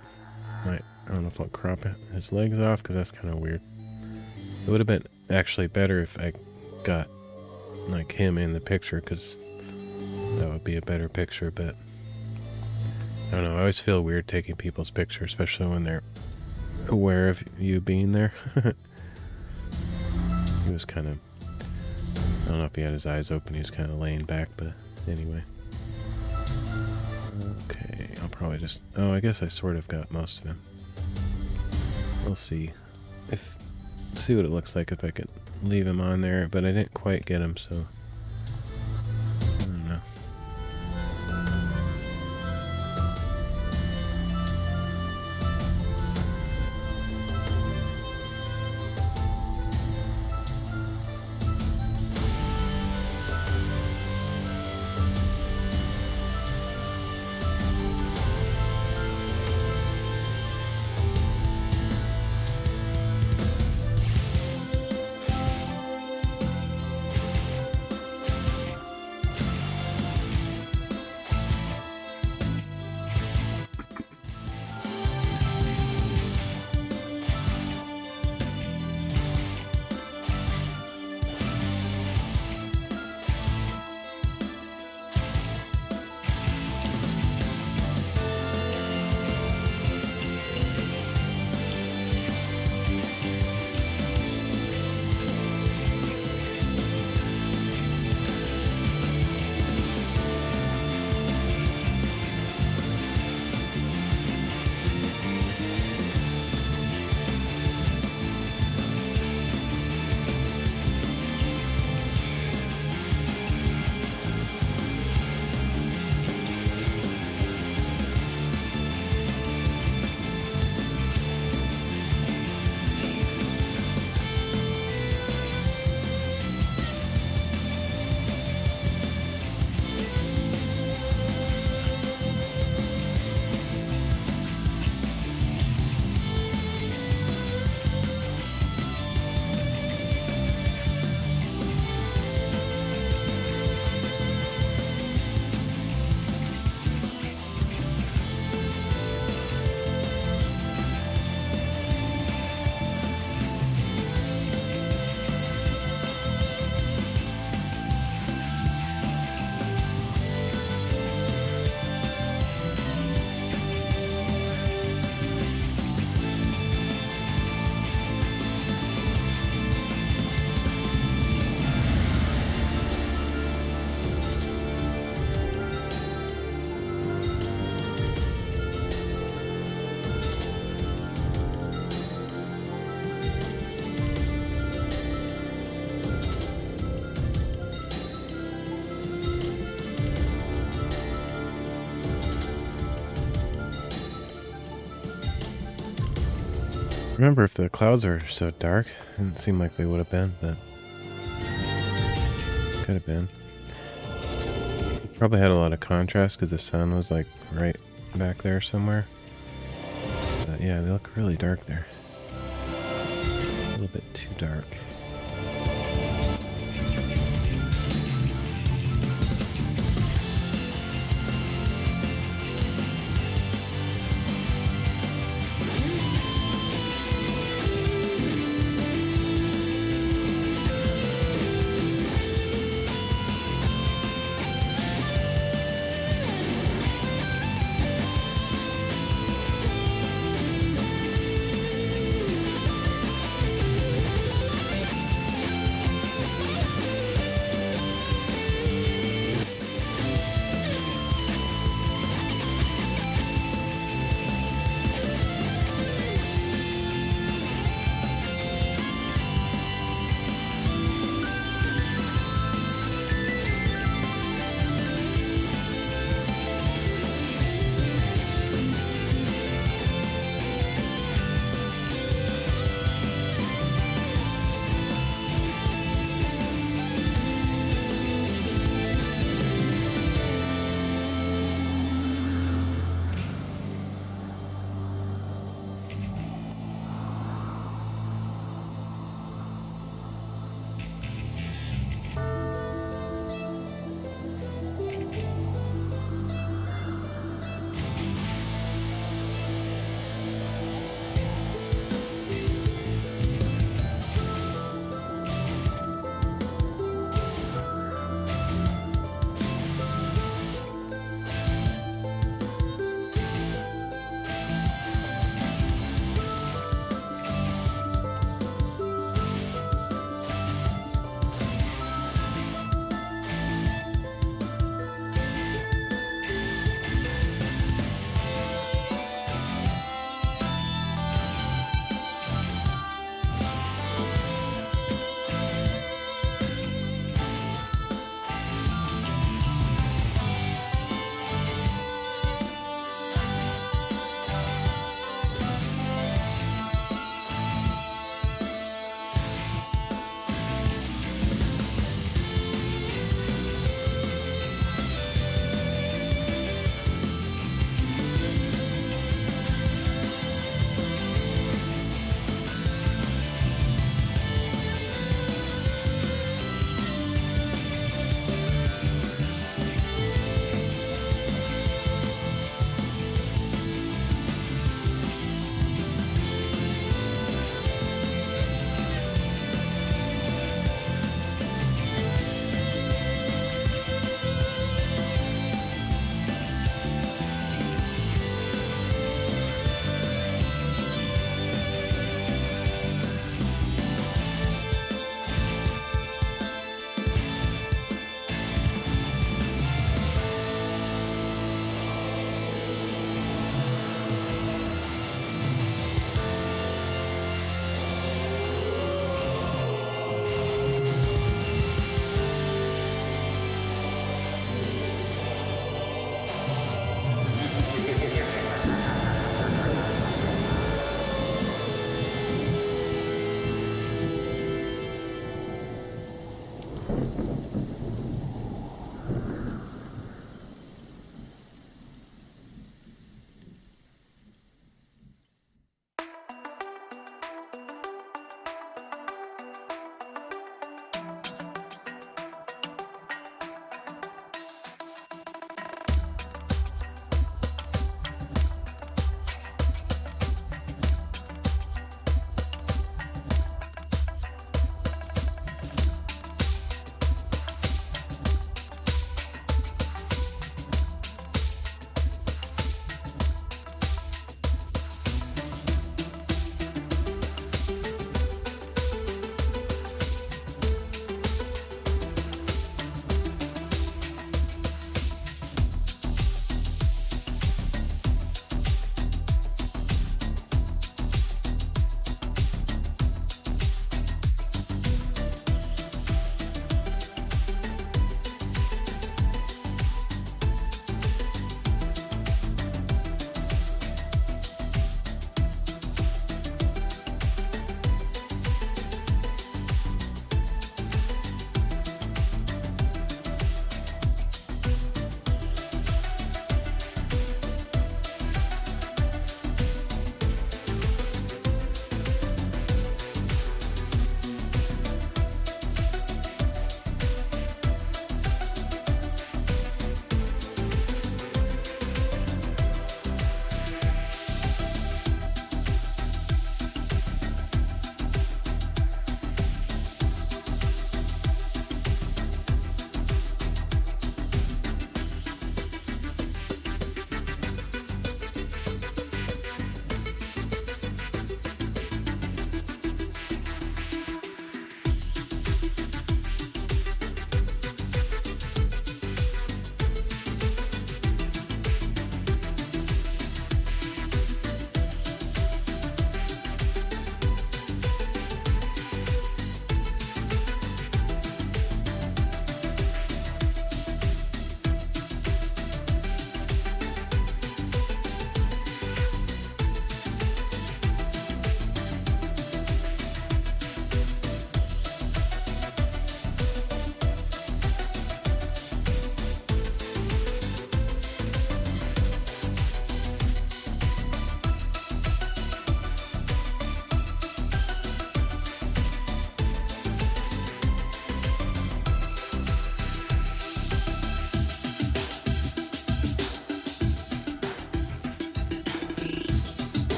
I don't know if I'll crop his legs off because that's kind of weird. It would have been actually better if I got like him in the picture, because that would be a better picture, but I don't know, I always feel weird taking people's pictures, especially when they're aware of you being there. He was kind of, I don't know if he had his eyes open, he was kind of laying back, but anyway. Okay, I'll probably just, oh, I guess I sort of got most of him. We'll see what it looks like if I could leave him on there, but I didn't quite get him, so I don't know. Remember, if the clouds are so dark, it didn't seem like they would have been, but could have been. Probably had a lot of contrast because the sun was like right back there somewhere. But yeah, they look really dark there. A little bit too dark.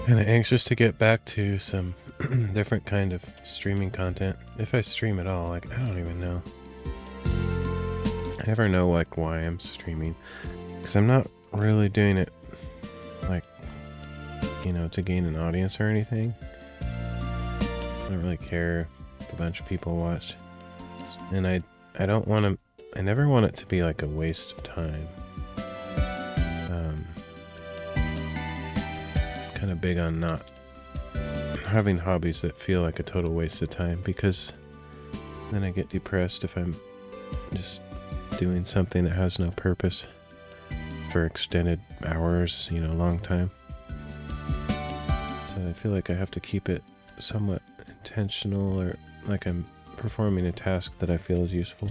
Kind of anxious to get back to some different kind of streaming content. If I stream at all, like, I don't even know. I never know, like, why I'm streaming. Because I'm not really doing it, like, you know, to gain an audience or anything. I don't really care if a bunch of people watch. And I don't want to... I never want it to be, like, a waste of time. Kind of big on not having hobbies that feel like a total waste of time, because then I get depressed if I'm just doing something that has no purpose for extended hours, you know, long time. So I feel like I have to keep it somewhat intentional, or like I'm performing a task that I feel is useful.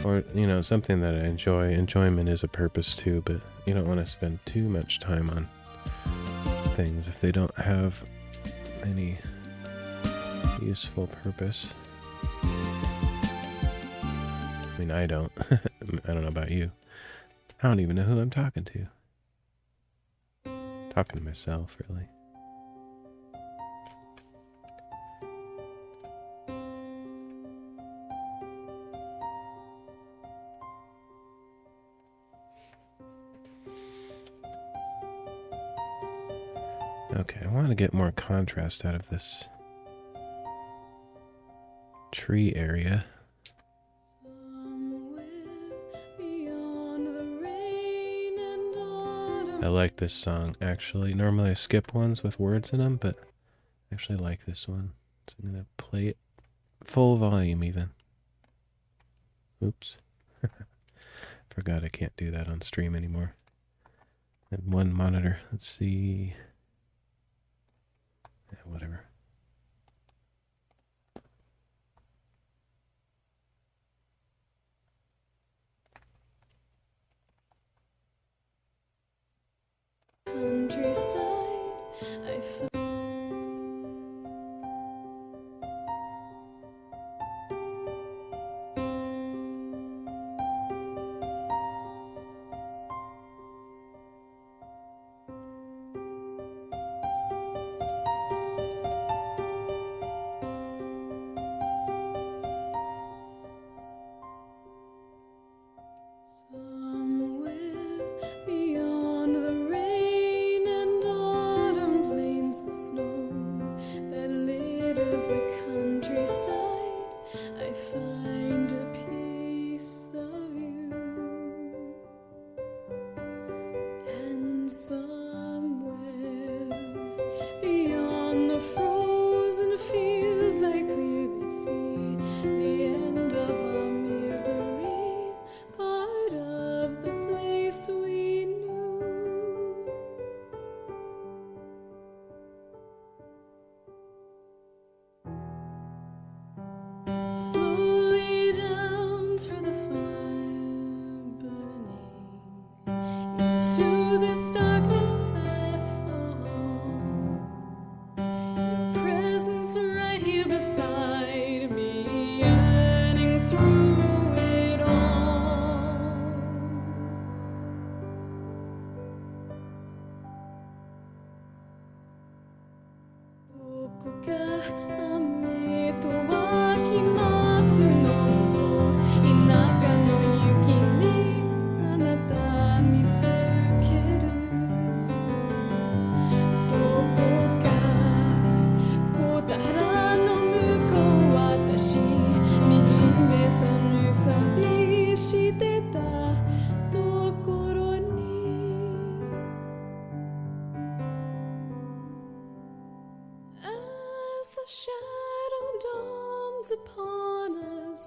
Or, you know, something that I enjoy. Enjoyment is a purpose too, but you don't want to spend too much time on things if they don't have any useful purpose. I mean, I don't. I don't know about you. I don't even know who I'm talking to. Talking to myself, really. Okay, I want to get more contrast out of this tree area. I like this song, actually. Normally I skip ones with words in them, but I actually like this one. So I'm going to play it full volume, even. Oops. Forgot I can't do that on stream anymore. And one monitor. Let's see. Yeah, whatever. Countryside, I found somewhere beyond the rain and autumn plains, the snow that litters the countryside. I find a piece of you, and somewhere beyond the frozen fields I clearly see the end of our misery, part of the place we knew. Slowly down through the fire burning, into this darkness I fall. Your presence right here beside me, yearning through it all. Dokoka ame to wakimatsu no inaka no yuki ni anata mitsukeru. Dokoka kotara no mukou watashi michime saru sabi shite ta tokoro ni. As the shadow dawns upon us,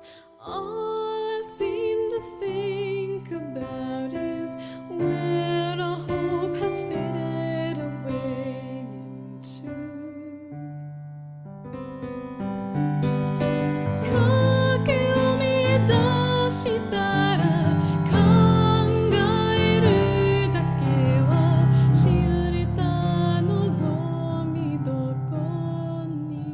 all I seem to think about is where our hope has faded away into. Kake o midashitara, kangaeru dake wa shiureta nozomi doko ni.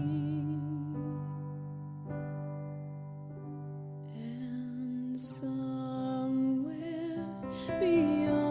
And somewhere beyond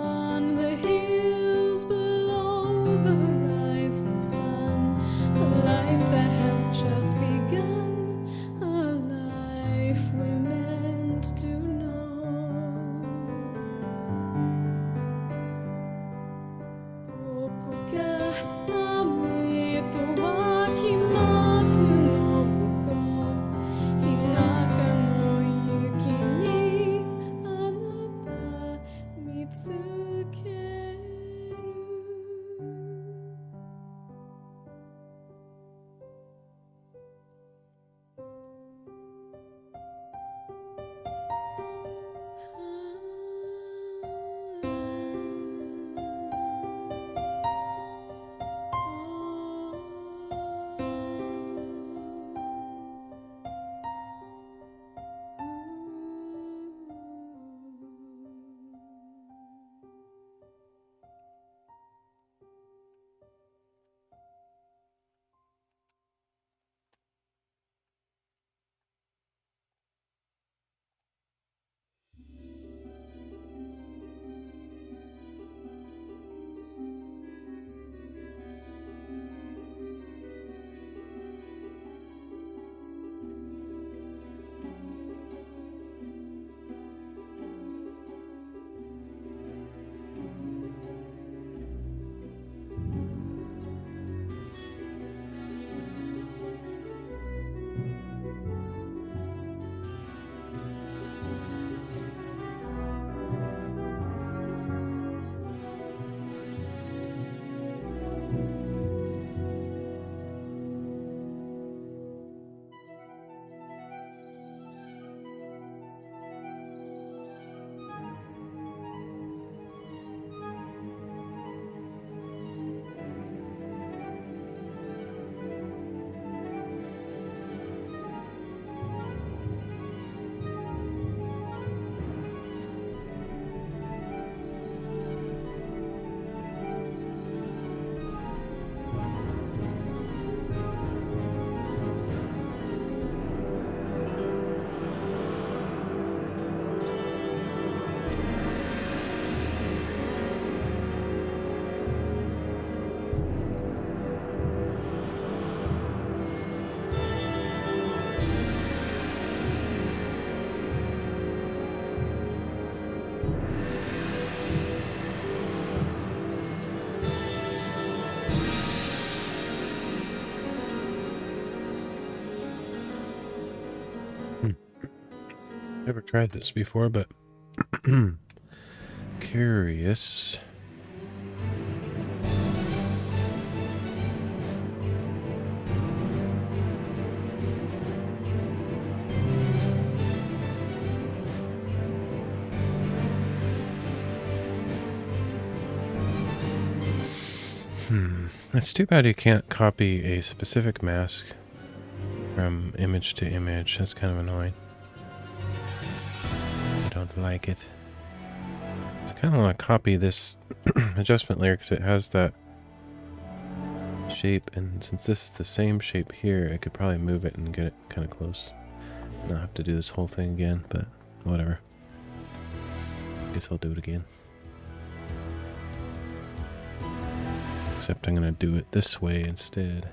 never tried this before, but curious. It's too bad you can't copy a specific mask from image to image. That's kind of annoying. I don't like it. So I kind of want to copy this adjustment layer because it has that shape, and since this is the same shape here, I could probably move it and get it kind of close. Not have to do this whole thing again, but whatever. Guess I'll do it again. Except I'm going to do it this way instead.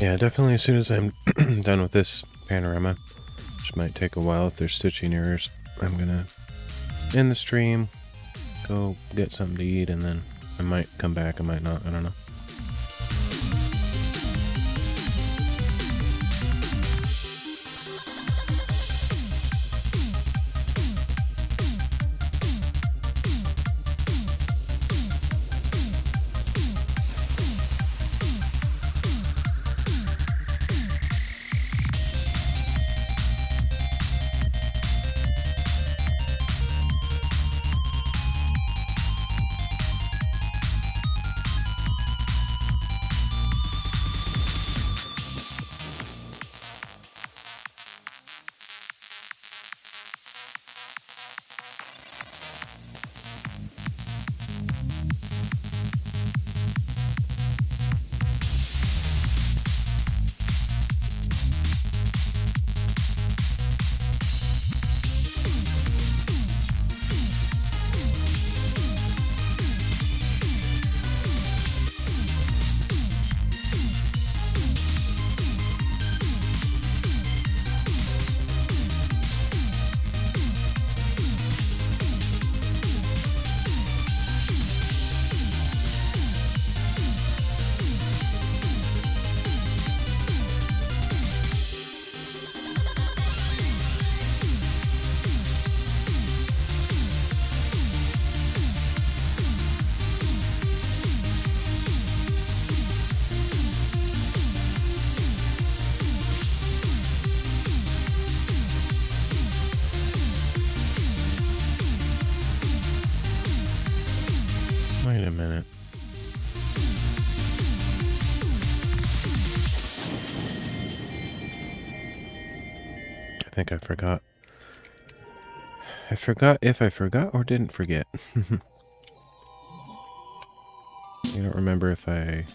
Yeah, definitely as soon as I'm done with this panorama, which might take a while if there's stitching errors, I'm gonna end the stream, go get something to eat, and then I might come back, I might not, I don't know. Wait a minute. I think I forgot. I forgot if I forgot or didn't forget. I don't remember if I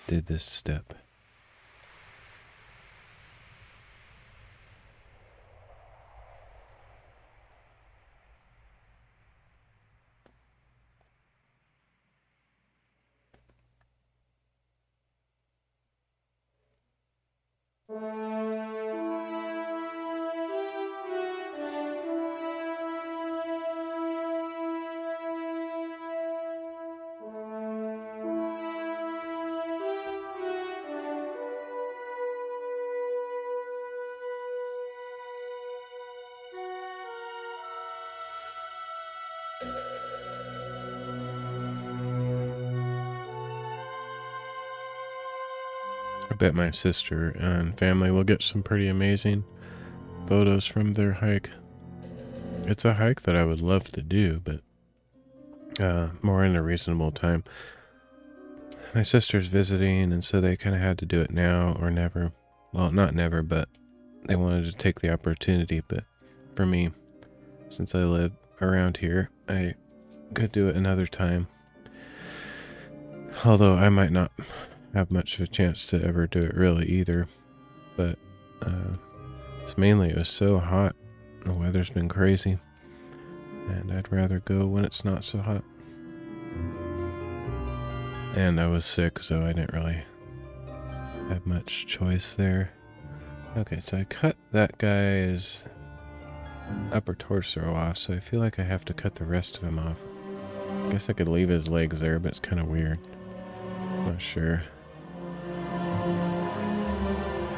did this step. I bet my sister and family will get some pretty amazing photos from their hike. It's a hike that I would love to do, but more in a reasonable time. My sister's visiting, and so they kind of had to do it now or never. Well, not never, but they wanted to take the opportunity. But for me, since I live around here, I could do it another time. Although I might not have much of a chance to ever do it really either. But it's mainly it was so hot. The weather's been crazy. And I'd rather go when it's not so hot. And I was sick, so I didn't really have much choice there. Okay, so I cut that guy's upper torso off, so I feel like I have to cut the rest of him off. I guess I could leave his legs there, but it's kind of weird. Not sure.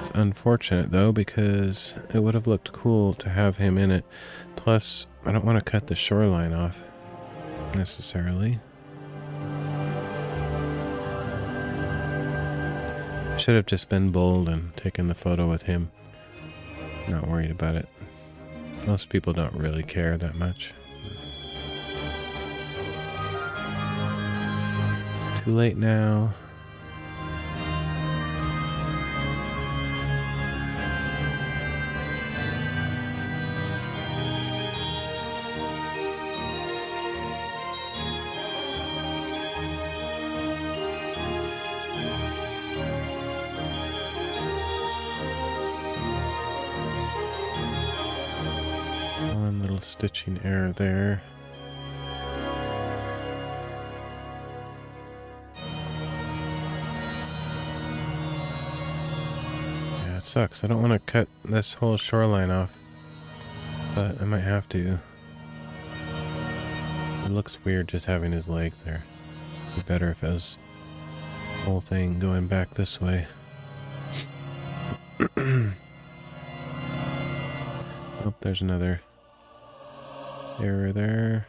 It's unfortunate, though, because it would have looked cool to have him in it. Plus, I don't want to cut the shoreline off, necessarily. I should have just been bold and taken the photo with him. Not worried about it. Most people don't really care that much. Too late now. Stitching error there. it sucks. I don't want to cut this whole shoreline off, but I might have to. It looks weird just having his legs there. It'd be better if it was the whole thing going back this way. Oh, there's another error there.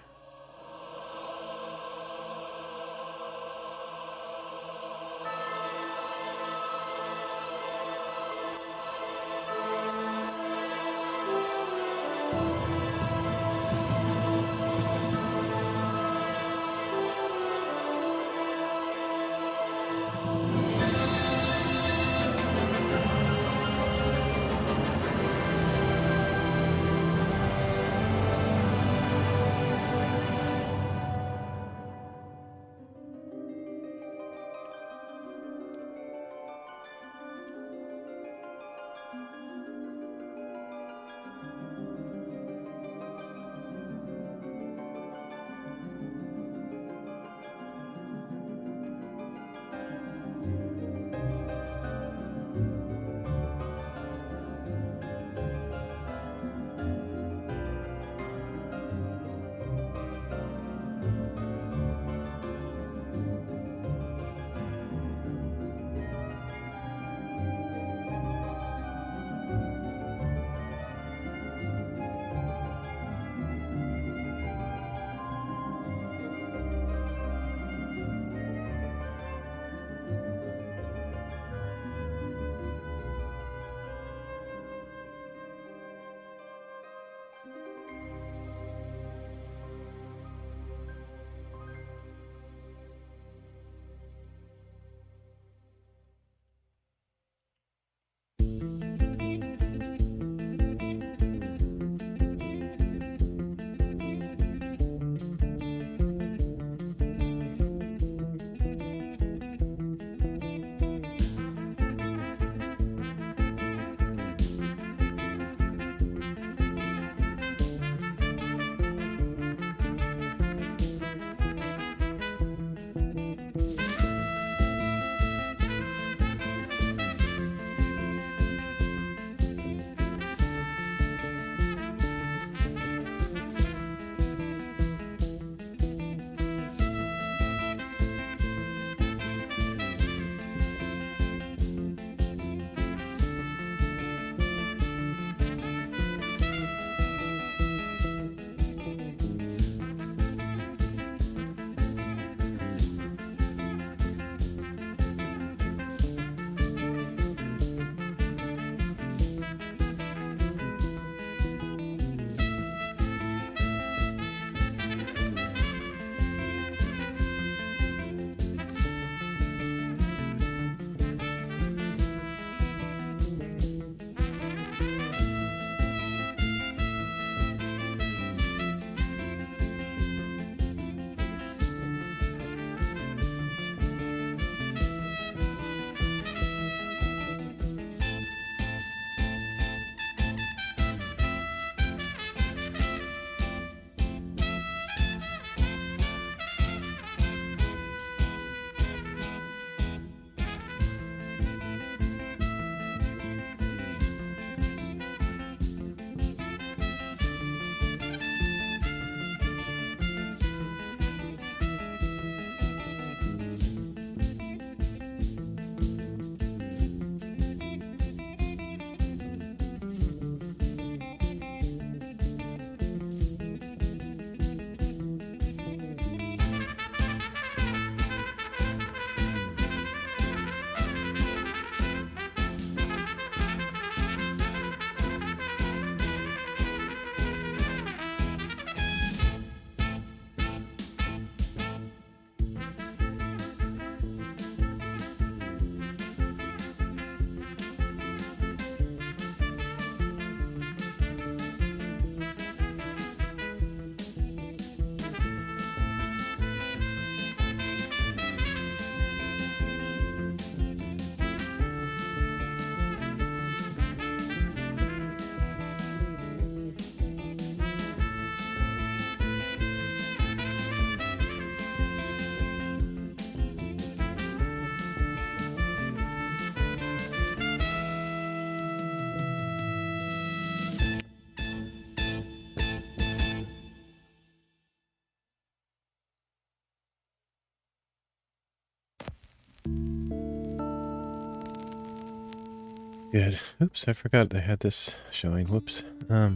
Good. Oops, I forgot I had this showing. Whoops. I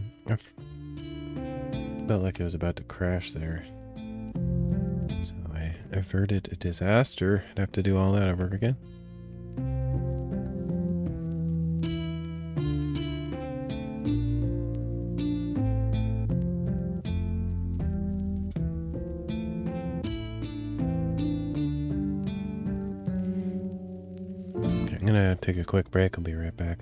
felt like it was about to crash there. So I averted a disaster. I'd have to do all that over again. Okay, I'm gonna take a quick break. I'll be right back.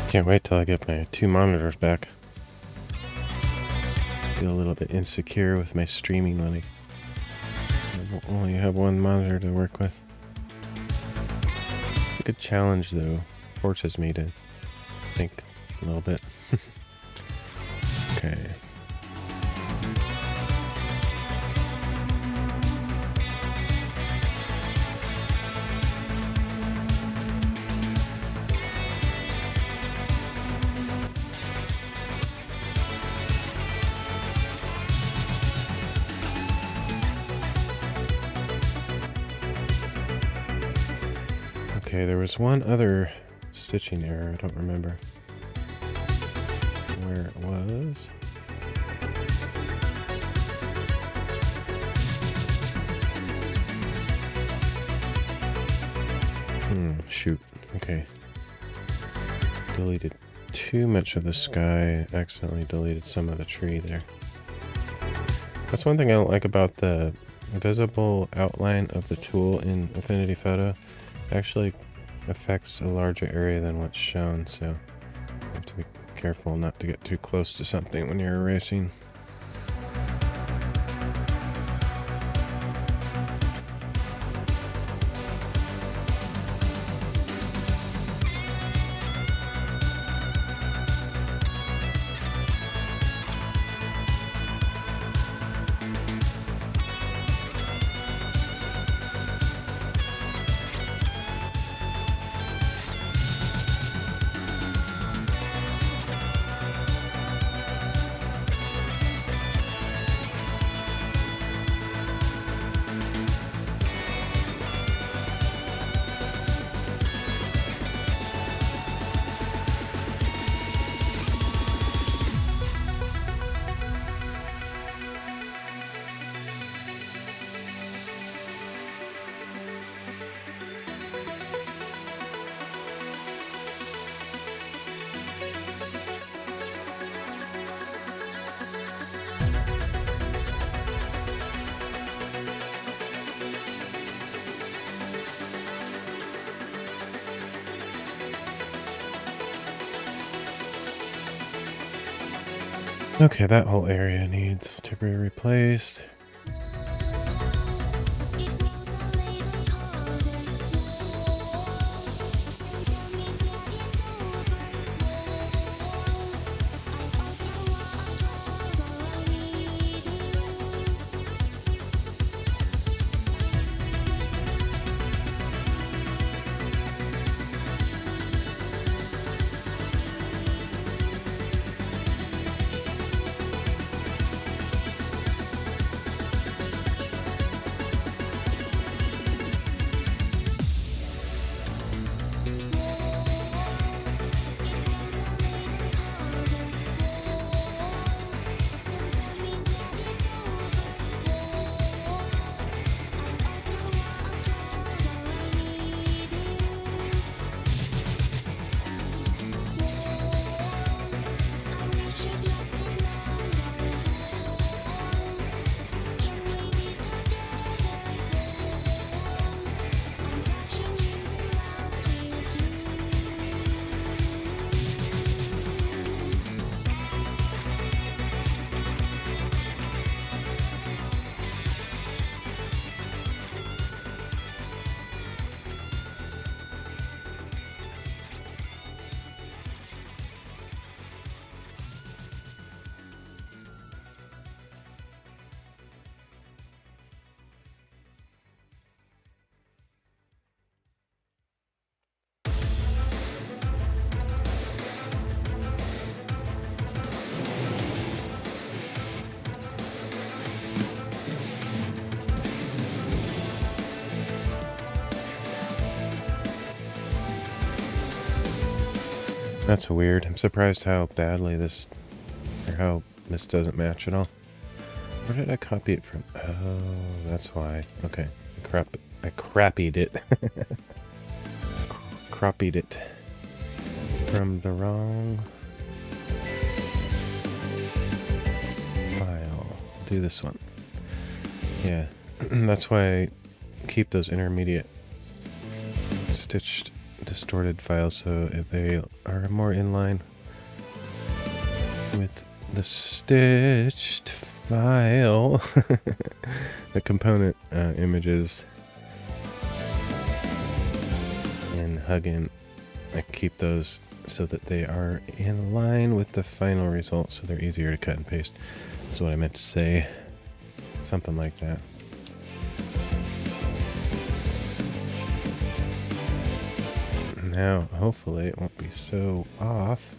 Can't wait till I get my 2 monitors back. Feel a little bit insecure with my streaming when I only have 1 monitor to work with. A good challenge though. Forces me to think a little bit. Okay. Okay, there was one other stitching error, I don't remember where it was. Shoot. Okay. Deleted too much of the sky, accidentally deleted some of the tree there. That's one thing I don't like about the visible outline of the tool in Affinity Photo. Actually affects a larger area than what's shown, so you have to be careful not to get too close to something when you're erasing. Okay, that whole area needs to be replaced. That's weird. I'm surprised how badly this, or how this doesn't match at all. Where did I copy it from? Oh, that's why. Okay. I crappied it. Crappied it from the wrong file. Do this one. Yeah. That's why I keep those intermediate stitched distorted files so they are more in line with the stitched file. The component images in Hugin, I keep those so that they are in line with the final result, so they're easier to cut and paste. That's what I meant to say. Something like that. Now, hopefully it won't be so off.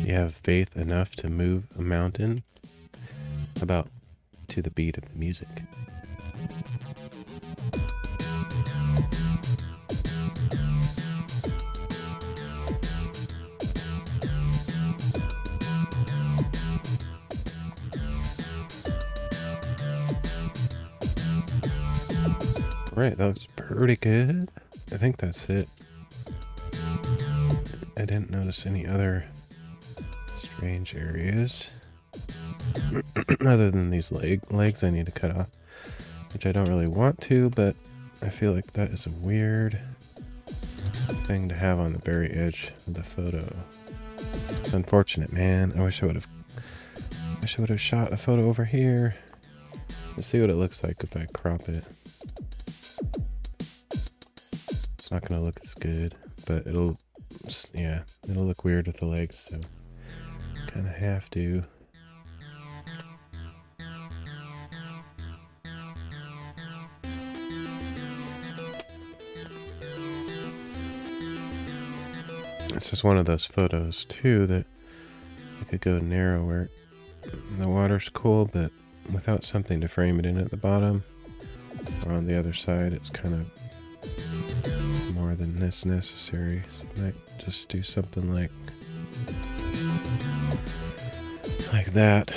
You have faith enough to move a mountain about to the beat of the music. Right, that was pretty good. I think that's it. I didn't notice any other strange areas other than these legs I need to cut off, which I don't really want to, but I feel like that is a weird thing to have on the very edge of the photo. It's unfortunate, man. I wish I would have shot a photo over here. Let's see what it looks like if I crop it. It's not gonna look as good, but it'll look weird with the legs, so kind of have to. This is one of those photos too that I could go narrow where the water's cool, but without something to frame it in at the bottom. Or on the other side, it's kind of more than this necessary. So I might just do something like that.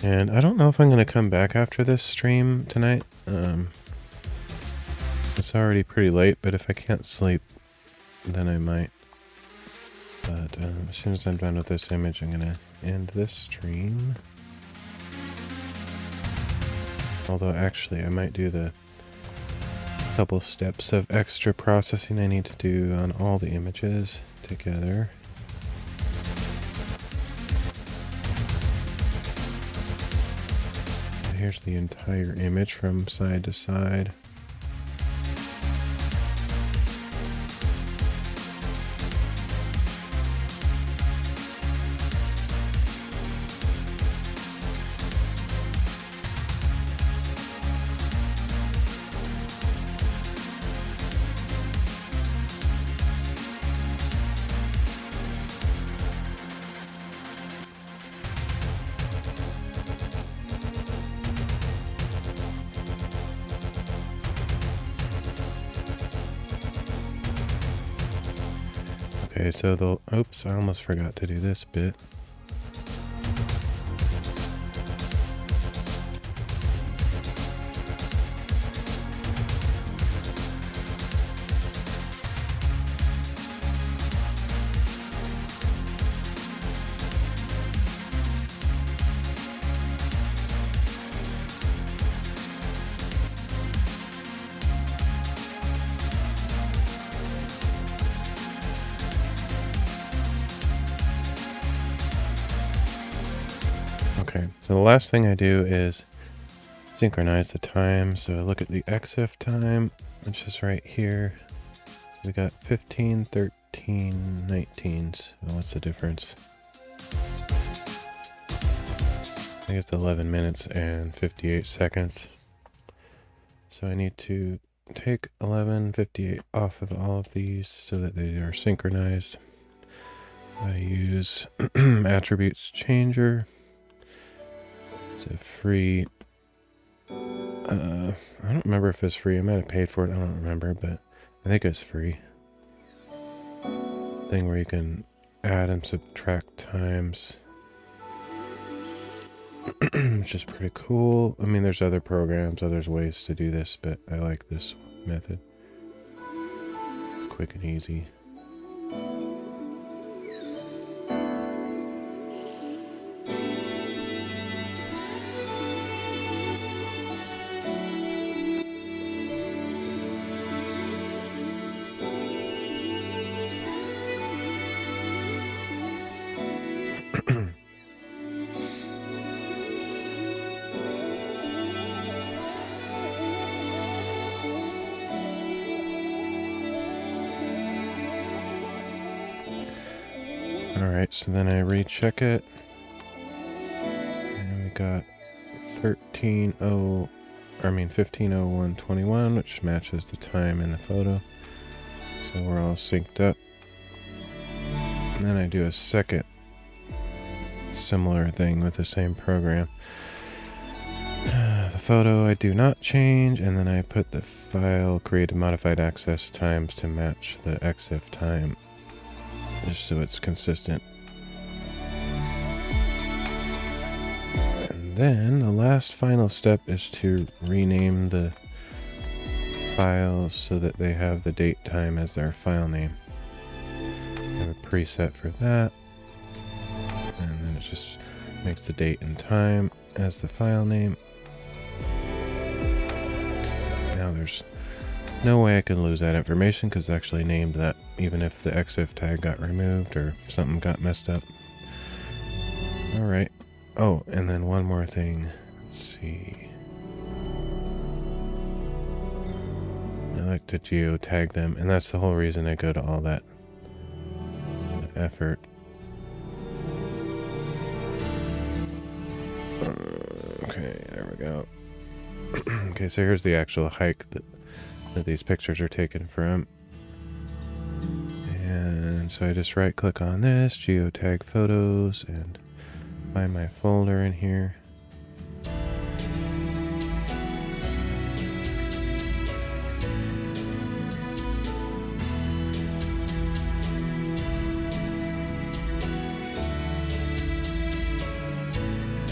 And I don't know if I'm going to come back after this stream tonight. It's already pretty late, but if I can't sleep, then I might. But as soon as I'm done with this image, I'm going to end this stream. Although actually, I might do the couple steps of extra processing I need to do on all the images together. Here's the entire image from side to side. Okay, so oops, I almost forgot to do this bit. Okay, so the last thing I do is synchronize the time. So I look at the EXIF time, which is right here. We got 15, 13, 19. So what's the difference? I think it's 11 minutes and 58 seconds. So I need to take 11:58 off of all of these so that they are synchronized. I use attributes changer. It's a free. I don't remember if it's free. I might have paid for it. I don't remember, but I think it's free. Thing where you can add and subtract times. Which is pretty cool. I mean, there's other programs, there's ways to do this, but I like this method. It's quick and easy. Alright, so then I recheck it. And we got 15:01:21, which matches the time in the photo. So we're all synced up. And then I do a second similar thing with the same program. The photo I do not change, and then I put the file created modified access times to match the EXIF time, just so it's consistent. And then the last final step is to rename the files so that they have the date time as their file name. I have a preset for that, and then it just makes the date and time as the file name. Now there's no way I can lose that information because it's actually named that, even if the EXIF tag got removed or something got messed up. Alright. Oh, and then one more thing. Let's see. I like to geotag them, and that's the whole reason I go to all that effort. Okay, there we go. Okay, so here's the actual hike that these pictures are taken from. And so I just right click on this, geotag photos, and find my folder in here.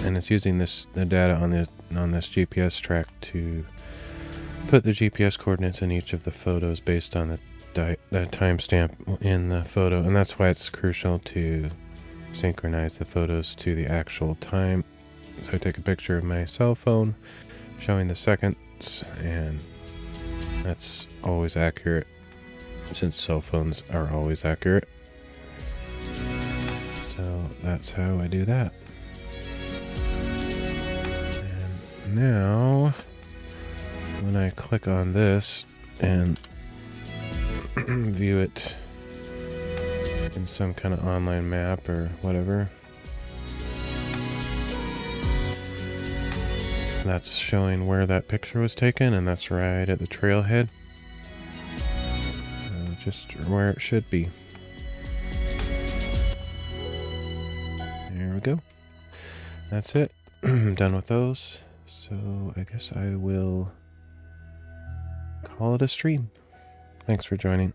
And it's using the data on this GPS track to put the GPS coordinates in each of the photos based on the timestamp in the photo, and that's why it's crucial to synchronize the photos to the actual time. So I take a picture of my cell phone showing the seconds, and that's always accurate since cell phones are always accurate. So that's how I do that. And now when I click on this and view it in some kind of online map or whatever, that's showing where that picture was taken, and that's right at the trailhead, just where it should be. There we go. That's it. I'm done with those, so I guess I will call it a stream. Thanks for joining.